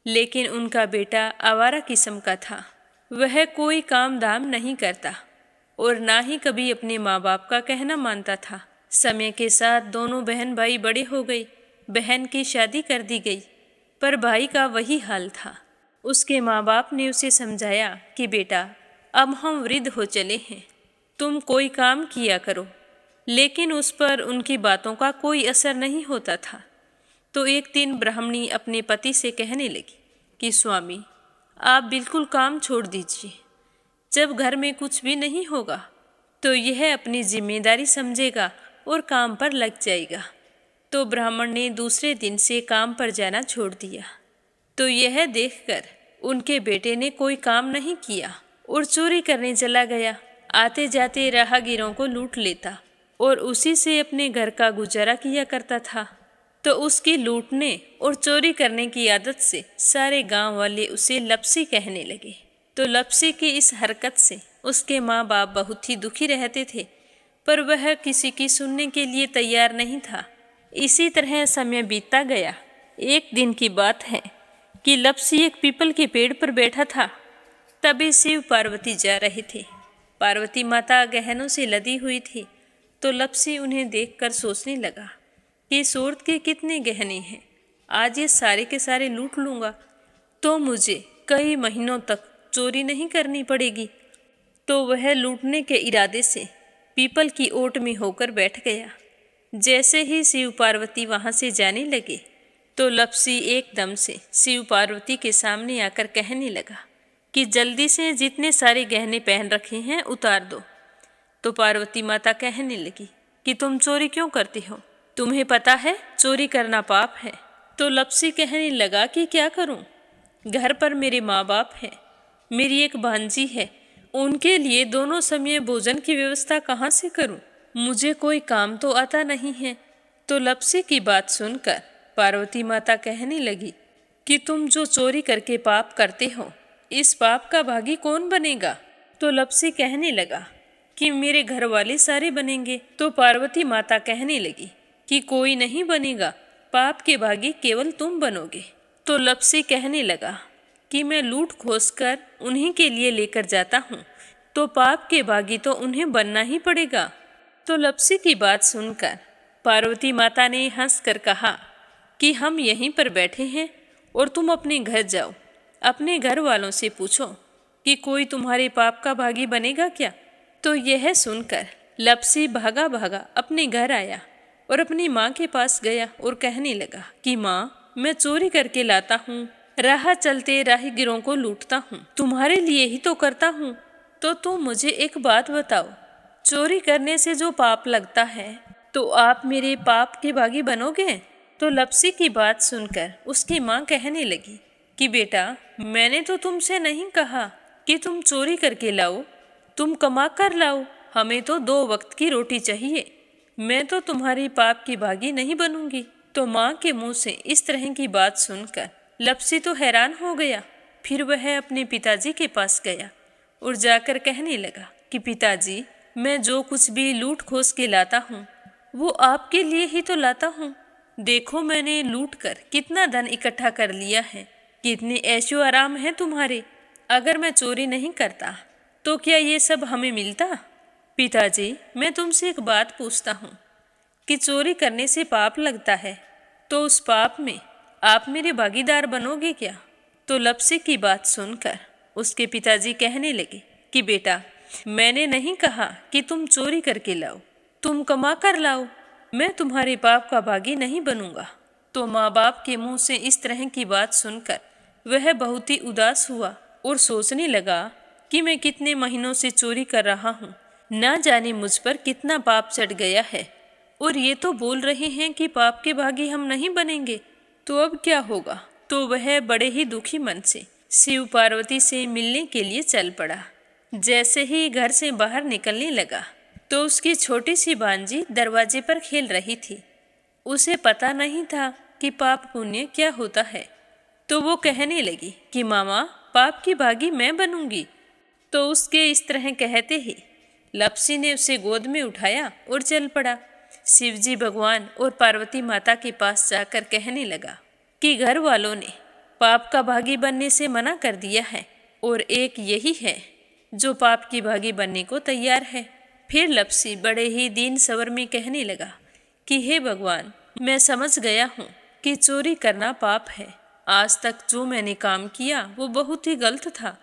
A: लेकिन उनका बेटा आवारा किस्म का था। वह कोई काम धाम नहीं करता और ना ही कभी अपने माँ बाप का कहना मानता था। समय के साथ दोनों बहन भाई बड़े हो गए। बहन की शादी कर दी गई, पर भाई का वही हाल था। उसके माँ बाप ने उसे समझाया कि बेटा, अब हम वृद्ध हो चले हैं, तुम कोई काम किया करो। लेकिन उस पर उनकी बातों का कोई असर नहीं होता था। तो एक दिन ब्राह्मणी अपने पति से कहने लगी कि स्वामी, आप बिल्कुल काम छोड़ दीजिए। जब घर में कुछ भी नहीं होगा तो यह अपनी जिम्मेदारी समझेगा और काम पर लग जाएगा। तो ब्राह्मण ने दूसरे दिन से काम पर जाना छोड़ दिया। तो यह देखकर उनके बेटे ने कोई काम नहीं किया और चोरी करने चला गया। आते जाते राहगीरों को लूट लेता और उसी से अपने घर का गुजारा किया करता था। तो उसकी लूटने और चोरी करने की आदत से सारे गांव वाले उसे लप्सी कहने लगे। तो लप्सी की इस हरकत से उसके माँ बाप बहुत ही दुखी रहते थे, पर वह किसी की सुनने के लिए तैयार नहीं था। इसी तरह समय बीतता गया। एक दिन की बात है कि लप्सी एक पीपल के पेड़ पर बैठा था। तभी शिव पार्वती जा रहे थे। पार्वती माता गहनों से लदी हुई थी। तो लप्सी उन्हें देखकर सोचने लगा कि सूरत के कितने गहने हैं, आज ये सारे के सारे लूट लूँगा तो मुझे कई महीनों तक चोरी नहीं करनी पड़ेगी। तो वह लूटने के इरादे से पीपल की ओट में होकर बैठ गया। जैसे ही शिव पार्वती वहाँ से जाने लगे तो लप्सी एकदम से शिव पार्वती के सामने आकर कहने लगा कि जल्दी से जितने सारे गहने पहन रखे हैं उतार दो। तो पार्वती माता कहने लगी कि तुम चोरी क्यों करती हो, तुम्हें पता है चोरी करना पाप है। तो लप्सी कहने लगा कि क्या करूं, घर पर मेरे माँ बाप हैं, मेरी एक भांजी है, उनके लिए दोनों समय भोजन की व्यवस्था कहाँ से करूं, मुझे कोई काम तो आता नहीं है। तो लप्सी की बात सुनकर पार्वती माता कहने लगी कि तुम जो चोरी करके पाप करते हो, इस पाप का भागी कौन बनेगा। तो लप्सी कहने लगा कि मेरे घर वाले सारे बनेंगे। तो पार्वती माता कहने लगी कि कोई नहीं बनेगा, पाप के भागी केवल तुम बनोगे।
B: तो लप्सी कहने लगा कि मैं लूट खोस कर उन्हीं के लिए लेकर जाता हूँ, तो पाप के बागी तो उन्हें बनना ही पड़ेगा। तो लप्सी की बात सुनकर पार्वती माता ने हंसकर कहा कि हम यहीं पर बैठे हैं और तुम अपने घर जाओ। अपने घर वालों से पूछो कि कोई तुम्हारे पाप का भागी बनेगा क्या। तो यह सुनकर लप्सी भागा भागा अपने घर आया और अपनी माँ के पास गया और कहने लगा कि माँ, मैं चोरी करके लाता हूँ, राह चलते राहगीरों को लूटता हूँ, तुम्हारे लिए ही तो करता हूँ। तो तुम मुझे एक बात बताओ, चोरी करने से जो पाप लगता है तो आप मेरे पाप के भागी बनोगे? तो लप्सी की बात सुनकर उसकी माँ कहने लगी कि बेटा, मैंने तो तुमसे नहीं कहा कि तुम चोरी करके लाओ, तुम कमा कर लाओ, हमें तो 2 वक्त की रोटी चाहिए, मैं तो तुम्हारी पाप की भागी नहीं बनूंगी। तो माँ के मुंह से इस तरह की बात सुनकर लप्सी तो हैरान हो गया। फिर वह अपने पिताजी के पास गया और जाकर कहने लगा कि पिताजी, मैं जो कुछ भी लूट खोस के लाता हूँ वो आपके लिए ही तो लाता हूँ। देखो मैंने लूट कर कितना धन इकट्ठा कर लिया है, कितने ऐशो आराम हैं तुम्हारे। अगर मैं चोरी नहीं करता तो क्या ये सब हमें मिलता? पिताजी, मैं तुमसे एक बात पूछता हूँ कि चोरी करने से पाप लगता है, तो उस पाप में आप मेरे भागीदार बनोगे क्या? तो लप्सी की बात सुनकर उसके पिताजी कहने लगे कि बेटा, मैंने नहीं कहा कि तुम चोरी करके लाओ, तुम कमा कर लाओ, मैं तुम्हारे पाप का भागी नहीं बनूंगा। तो माँ बाप के मुंह से इस तरह की बात सुनकर वह बहुत ही उदास हुआ और सोचने लगा कि मैं कितने महीनों से चोरी कर रहा हूँ, ना जाने मुझ पर कितना पाप चढ़ गया है, और ये तो बोल रहे हैं कि पाप के भागी हम नहीं बनेंगे, तो अब क्या होगा। तो वह बड़े ही दुखी मन से शिव पार्वती से मिलने के लिए चल पड़ा। जैसे ही घर से बाहर निकलने लगा तो उसकी छोटी सी भांजी दरवाजे पर खेल रही थी। उसे पता नहीं था कि पाप पुण्य क्या होता है, तो वो कहने लगी कि मामा, पाप की भागी मैं बनूंगी। तो उसके इस तरह कहते ही लप्सी ने उसे गोद में उठाया और चल पड़ा। शिवजी भगवान और पार्वती माता के पास जाकर कहने लगा कि घर वालों ने पाप का भागी बनने से मना कर दिया है और एक यही है जो पाप की भागी बनने को तैयार है। फिर लप्सी बड़े ही दीन स्वर में कहने लगा कि हे भगवान, मैं समझ गया हूँ कि चोरी करना पाप है। आज तक जो मैंने काम किया वो बहुत ही गलत था,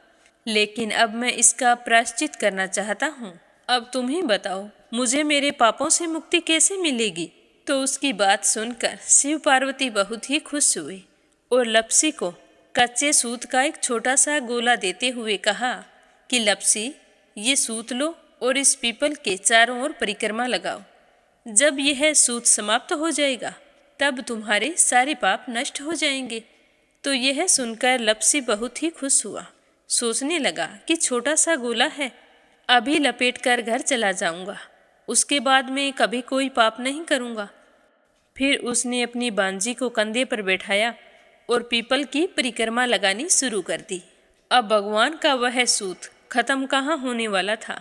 B: लेकिन अब मैं इसका प्रायश्चित करना चाहता हूँ। अब तुम ही बताओ, मुझे मेरे पापों से मुक्ति कैसे मिलेगी? तो उसकी बात सुनकर शिव पार्वती बहुत ही खुश हुए और लप्सी को कच्चे सूत का एक छोटा सा गोला देते हुए कहा कि लप्सी, ये सूत लो और इस पीपल के चारों ओर परिक्रमा लगाओ। जब यह सूत समाप्त हो जाएगा तब तुम्हारे सारे पाप नष्ट हो जाएंगे। तो यह सुनकर लप्सी बहुत ही खुश हुआ। सोचने लगा कि छोटा सा गोला है, अभी लपेट कर घर चला जाऊंगा, उसके बाद में कभी कोई पाप नहीं करूंगा। फिर उसने अपनी बांजी को कंधे पर बैठाया और पीपल की परिक्रमा लगानी शुरू कर दी। अब भगवान का वह सूत खत्म कहाँ होने वाला था।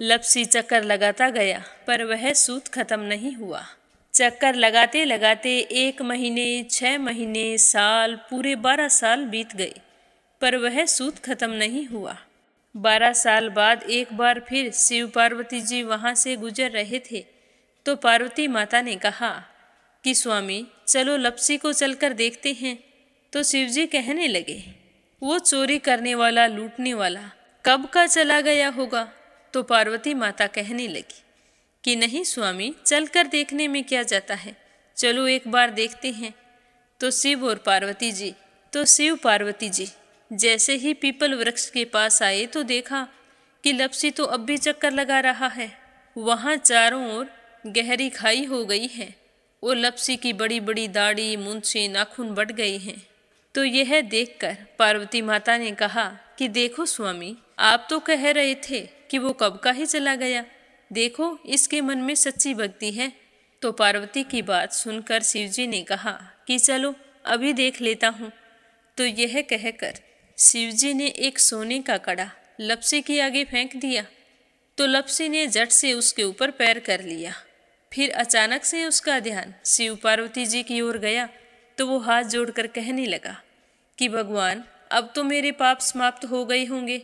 B: लप्सी चक्कर लगाता गया पर वह सूत खत्म नहीं हुआ। चक्कर लगाते लगाते 1 महीने, 6 महीने, साल, पूरे 12 साल बीत गए पर वह सूत खत्म नहीं हुआ। 12 साल बाद एक बार फिर शिव पार्वती जी वहाँ से गुजर रहे थे तो पार्वती माता ने कहा कि स्वामी, चलो लप्सी को चलकर देखते हैं। तो शिवजी कहने लगे, वो चोरी करने वाला, लूटने वाला कब का चला गया होगा? तो पार्वती माता कहने लगी कि नहीं स्वामी, चलकर देखने में क्या जाता है, चलो एक बार देखते हैं। तो शिव पार्वती जी जैसे ही पीपल वृक्ष के पास आए तो देखा कि लप्सी तो अब भी चक्कर लगा रहा है। वहाँ चारों ओर गहरी खाई हो गई है और लप्सी की बड़ी बड़ी दाढ़ी, मूंछें, नाखून बढ़ गए हैं। तो यह देखकर पार्वती माता ने कहा कि देखो स्वामी, आप तो कह रहे थे कि वो कब का ही चला गया, देखो इसके मन में सच्ची भक्ति है। तो पार्वती की बात सुनकर शिवजी ने कहा कि चलो अभी देख लेता हूँ। तो यह कहकर शिवजी ने एक सोने का कड़ा लप्सी के आगे फेंक दिया। तो लप्सी ने झट से उसके ऊपर पैर कर लिया। फिर अचानक से उसका ध्यान शिव पार्वती जी की ओर गया तो वो हाथ जोड़कर कहने लगा कि भगवान अब तो मेरे पाप समाप्त हो गए होंगे,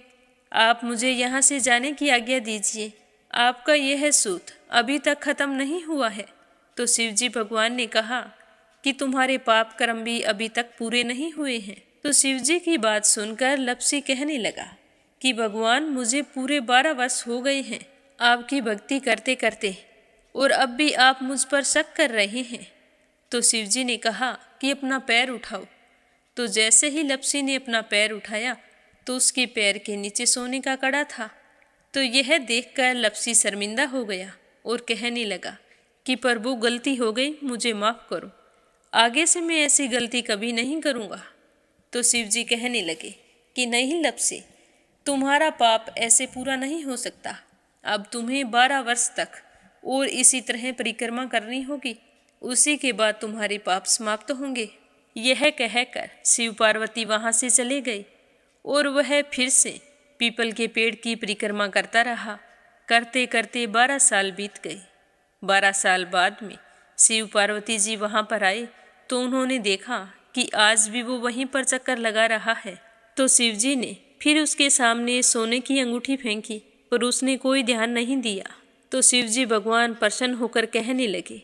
B: आप मुझे यहाँ से जाने की आज्ञा दीजिए, आपका यह सूत अभी तक खत्म नहीं हुआ है। तो शिवजी भगवान ने कहा कि तुम्हारे पाप कर्म भी अभी तक पूरे नहीं हुए हैं। तो शिवजी की बात सुनकर लप्सी कहने लगा कि भगवान मुझे पूरे 12 वर्ष हो गए हैं आपकी भक्ति करते करते, और अब भी आप मुझ पर शक कर रहे हैं। तो शिवजी ने कहा कि अपना पैर उठाओ। तो जैसे ही लप्सी ने अपना पैर उठाया तो उसके पैर के नीचे सोने का कड़ा था। तो यह देखकर लप्सी शर्मिंदा हो गया और कहने लगा कि प्रभु गलती हो गई, मुझे माफ़ करो, आगे से मैं ऐसी गलती कभी नहीं करूँगा। तो शिवजी कहने लगे कि नहीं लप्सी, तुम्हारा पाप ऐसे पूरा नहीं हो सकता, अब तुम्हें 12 वर्ष तक और इसी तरह परिक्रमा करनी होगी, उसी के बाद तुम्हारे पाप समाप्त होंगे। यह कहकर शिव पार्वती वहाँ से चले गए और वह फिर से पीपल के पेड़ की परिक्रमा करता रहा। करते करते 12 साल बीत गए। 12 साल बाद में शिव पार्वती जी वहाँ पर आए तो उन्होंने देखा कि आज भी वो वहीं पर चक्कर लगा रहा है। तो शिव जी ने फिर उसके सामने सोने की अंगूठी फेंकी, पर उसने कोई ध्यान नहीं दिया। तो शिव जी भगवान प्रसन्न होकर कहने लगे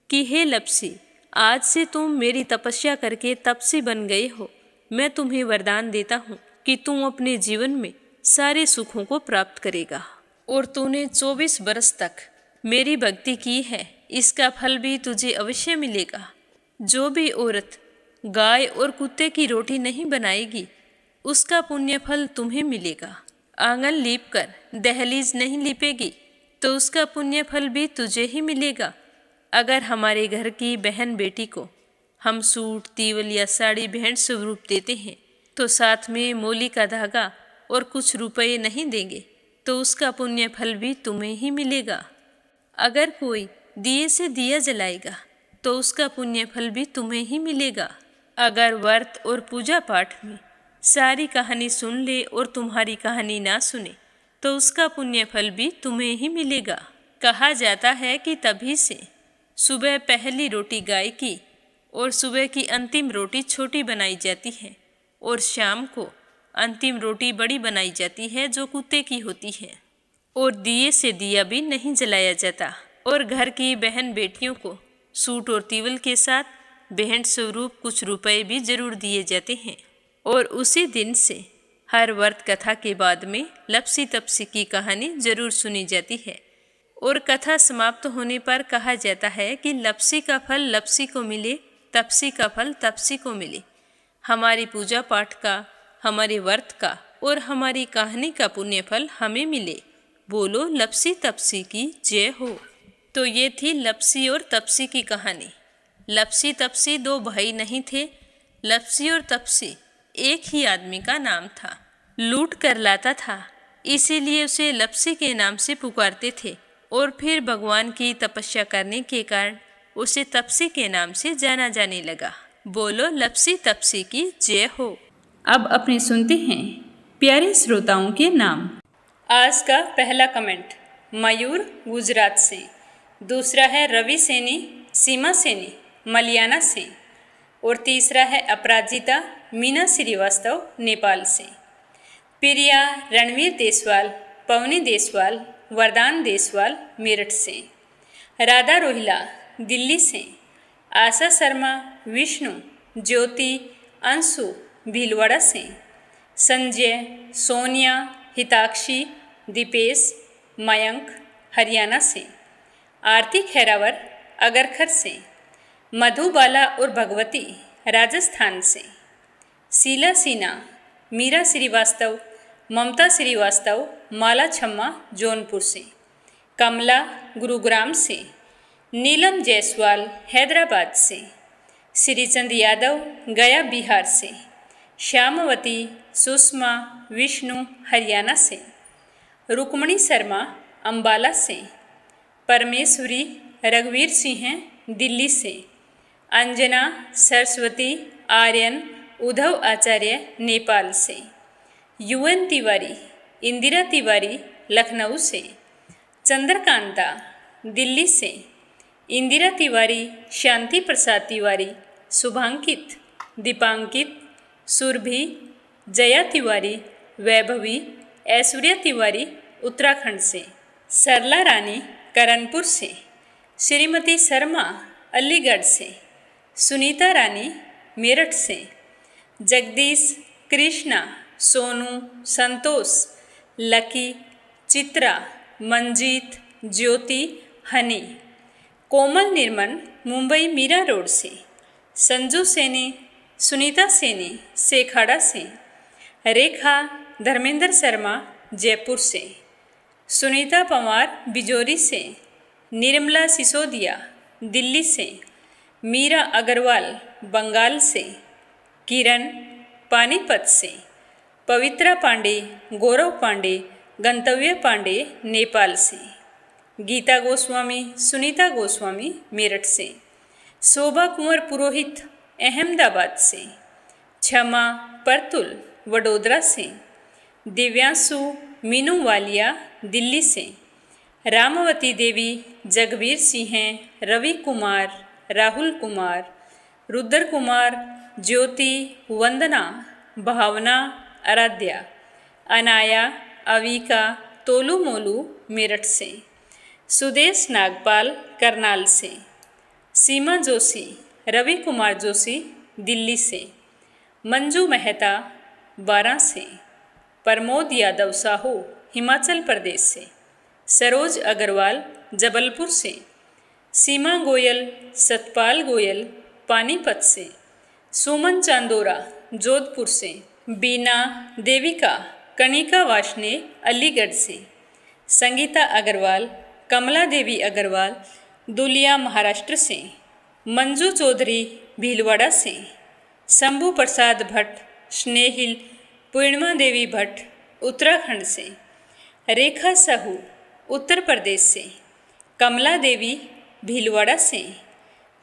B: कि हे लप्सी, आज से तुम मेरी तपस्या करके तपसी बन गए हो। मैं तुम्हें वरदान देता हूँ कि तुम अपने जीवन में सारे सुखों को प्राप्त करेगा, और तूने 24 बरस तक मेरी भक्ति की है, इसका फल भी तुझे अवश्य मिलेगा। जो भी औरत गाय और कुत्ते की रोटी नहीं बनाएगी, उसका पुण्य फल तुम्हें मिलेगा। आंगन लीप कर दहलीज नहीं लीपेगी, तो उसका पुण्य फल भी तुझे ही मिलेगा। अगर हमारे घर की बहन बेटी को हम सूट, तीवल या साड़ी भेंट स्वरूप देते हैं, तो साथ में मोली का धागा और कुछ रुपए नहीं देंगे, तो उसका पुण्य फल भी तुम्हें ही मिलेगा। अगर कोई दिए से दिया जलाएगा, तो उसका पुण्य फल भी तुम्हें ही मिलेगा। अगर व्रत और पूजा पाठ में सारी कहानी सुन ले और तुम्हारी कहानी ना सुने, तो उसका पुण्य फल भी तुम्हें ही मिलेगा। कहा जाता है कि तभी से सुबह पहली रोटी गाय की और सुबह की अंतिम रोटी छोटी बनाई जाती है, और शाम को अंतिम रोटी बड़ी बनाई जाती है जो कुत्ते की होती है, और दिए से दिया भी नहीं जलाया जाता। और घर की बहन बेटियों को सूट और तीवल के साथ भेंट स्वरूप कुछ रुपए भी जरूर दिए जाते हैं। और उसी दिन से हर व्रत कथा के बाद में लप्सी तपसी की कहानी जरूर सुनी जाती है, और कथा समाप्त होने पर कहा जाता है कि लप्सी का फल लप्सी को मिले, तपसी का फल तपसी को मिले। हमारी पूजा पाठ का, हमारे व्रत का और हमारी कहानी का पुण्य फल हमें मिले। बोलो लप्सी तपसी की जय हो। तो ये थी लप्सी और तपसी की कहानी। लप्सी तपसी 2 भाई नहीं थे। लप्सी और तपसी एक ही आदमी का नाम था। लूट कर लाता था, इसीलिए उसे लप्सी के नाम से पुकारते थे, और फिर भगवान की तपस्या करने के कारण उसे तपसी के नाम से जाना जाने लगा। बोलो लप्सी तपसी की जय हो।
A: अब अपने सुनते हैं प्यारे श्रोताओं के नाम। आज का पहला कमेंट मयूर गुजरात से, दूसरा है रवि सैनी, सीमा सैनी, मलियाना से, और तीसरा है अपराजिता मीना श्रीवास्तव, नेपाल से। प्रिया रणवीर देसवाल, पवनी देसवाल, वरदान देसवाल, मेरठ से। राधा रोहिला, दिल्ली से। आशा शर्मा, विष्णु, ज्योति, अंशु, भीलवाड़ा से। संजय, सोनिया, हिताक्षी, दीपेश, मयंक, हरियाणा से। आरती खैरावर, अगरखर से। मधुबाला और भगवती, राजस्थान से। शीला सिन्हा, मीरा श्रीवास्तव, ममता श्रीवास्तव, माला छम्मा, जौनपुर से। कमला, गुरुग्राम से। नीलम जायसवाल, हैदराबाद से। श्रीचंद यादव, गया, बिहार से। श्यामवती, सुषमा, विष्णु, हरियाणा से। रुक्मणी शर्मा, अंबाला से। परमेश्वरी, रघुवीर सिंह, दिल्ली से। अंजना, सरस्वती, आर्यन, उद्धव आचार्य, नेपाल से। यूएन तिवारी, इंदिरा तिवारी, लखनऊ से। चंद्रकांता, दिल्ली से। इंदिरा तिवारी, शांति प्रसाद तिवारी, शुभांकित, दीपांकित, सुरभि, जया तिवारी, वैभवी, ऐश्वर्या तिवारी उत्तराखंड से, सरला रानी करणपुर से, श्रीमती शर्मा अलीगढ़ से, सुनीता रानी मेरठ से, जगदीश, कृष्णा, सोनू, संतोष, लकी, चित्रा, मंजीत, ज्योति, हनी, कोमल निर्मल मुंबई मीरा रोड से, संजू सैनी, सुनीता सैनी सेखाड़ा से, रेखा धर्मेंद्र शर्मा जयपुर से, सुनीता पवार बिजोरी से, निर्मला सिसोदिया दिल्ली से, मीरा अग्रवाल बंगाल से, किरण पानीपत से, पवित्रा पांडे, गौरव पांडे, गंतव्य पांडे नेपाल से, गीता गोस्वामी, सुनीता गोस्वामी मेरठ से, शोभा कुंवर पुरोहित अहमदाबाद से, क्षमा परतुल वडोदरा से, दिव्यांशु मीनू वालिया दिल्ली से, रामवती देवी जगवीर सिंह, रवि कुमार, राहुल कुमार, रुद्र कुमार, ज्योति, वंदना, भावना, आराध्या, अनाया, अविका, तोलू मोलू मेरठ से, सुदेश नागपाल करनाल से, सीमा जोशी, रवि कुमार जोशी दिल्ली से, मंजू मेहता बारां से, प्रमोद यादव साहू हिमाचल प्रदेश से, सरोज अग्रवाल जबलपुर से, सीमा गोयल, सतपाल गोयल पानीपत से, सुमन चांदोरा जोधपुर से, बीना देविका कनिका वाशने अलीगढ़ से, संगीता अग्रवाल, कमला देवी अग्रवाल दुलिया महाराष्ट्र से, मंजू चौधरी भीलवाड़ा से, शंभू प्रसाद भट्ट स्नेहिल, पूर्णिमा देवी भट्ट उत्तराखंड से, रेखा साहू उत्तर प्रदेश से, कमला देवी भीलवाड़ा से,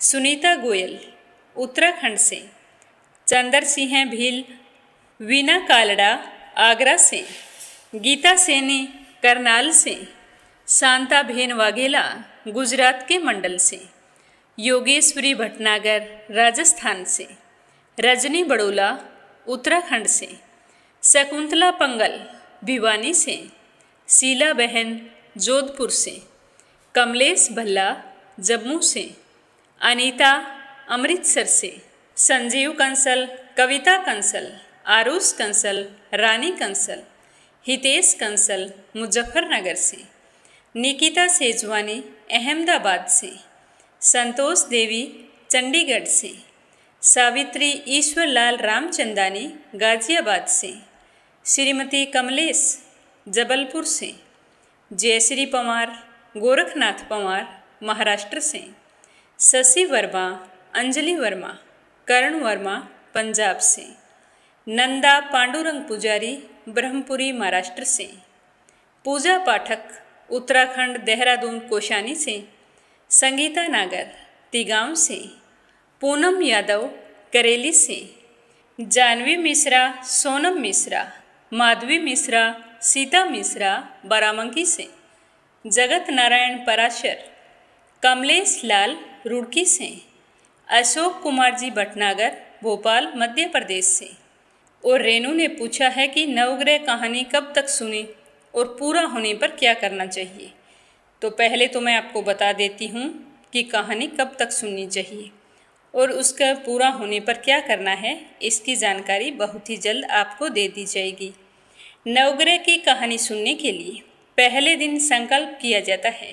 A: सुनीता गोयल उत्तराखंड से, चंदर सिंह भील, वीना कालड़ा आगरा से, गीता सैनी करनाल से, शांता भेन वाघेला गुजरात के मंडल से, योगेश्वरी भटनागर राजस्थान से, रजनी बड़ोला उत्तराखंड से, शकुंतला पंगल भिवानी से, शीला बहन जोधपुर से, कमलेश भल्ला जम्मू से, अनीता अमृतसर से, संजीव कंसल, कविता कंसल, आरुष कंसल, रानी कंसल, हितेश कंसल मुजफ्फरनगर से, निकिता सेजवानी अहमदाबाद से, संतोष देवी चंडीगढ़ से, सावित्री ईश्वरलाल रामचंदानी गाजियाबाद से, श्रीमती कमलेश जबलपुर से, जयश्री पवार गोरखनाथ पवार महाराष्ट्र से, शशि वर्मा अंजलि वर्मा करण वर्मा पंजाब से, नंदा पांडुरंग पुजारी ब्रह्मपुरी महाराष्ट्र से, पूजा पाठक उत्तराखंड देहरादून कोशानी से, संगीता नागर तिगांव से, पूनम यादव करेली से, जानवी मिश्रा सोनम मिश्रा, माधवी मिश्रा सीता मिश्रा बाराबंकी से, जगत नारायण पराशर, कमलेश लाल रुड़की से, अशोक कुमार जी भटनागर भोपाल मध्य प्रदेश से। और रेनू ने पूछा है कि नवग्रह कहानी कब तक सुने और पूरा होने पर क्या करना चाहिए। तो पहले तो मैं आपको बता देती हूँ कि कहानी कब तक सुननी चाहिए और उसका पूरा होने पर क्या करना है, इसकी जानकारी बहुत ही जल्द आपको दे दी जाएगी। नवग्रह की कहानी सुनने के लिए पहले दिन संकल्प किया जाता है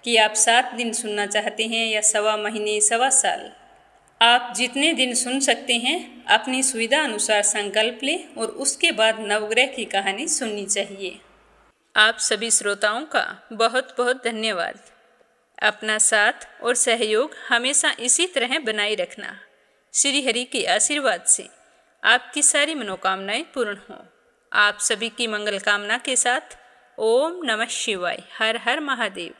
A: कि आप 7 दिन सुनना चाहते हैं या सवा महीने सवा साल। आप जितने दिन सुन सकते हैं अपनी सुविधा अनुसार संकल्प लें और उसके बाद नवग्रह की कहानी सुननी चाहिए। आप सभी श्रोताओं का बहुत बहुत धन्यवाद। अपना साथ और सहयोग हमेशा इसी तरह बनाए रखना। श्री हरि के आशीर्वाद से आपकी सारी मनोकामनाएं पूर्ण हों। आप सभी की मंगल कामना के साथ ओम नमः शिवाय। हर हर महादेव।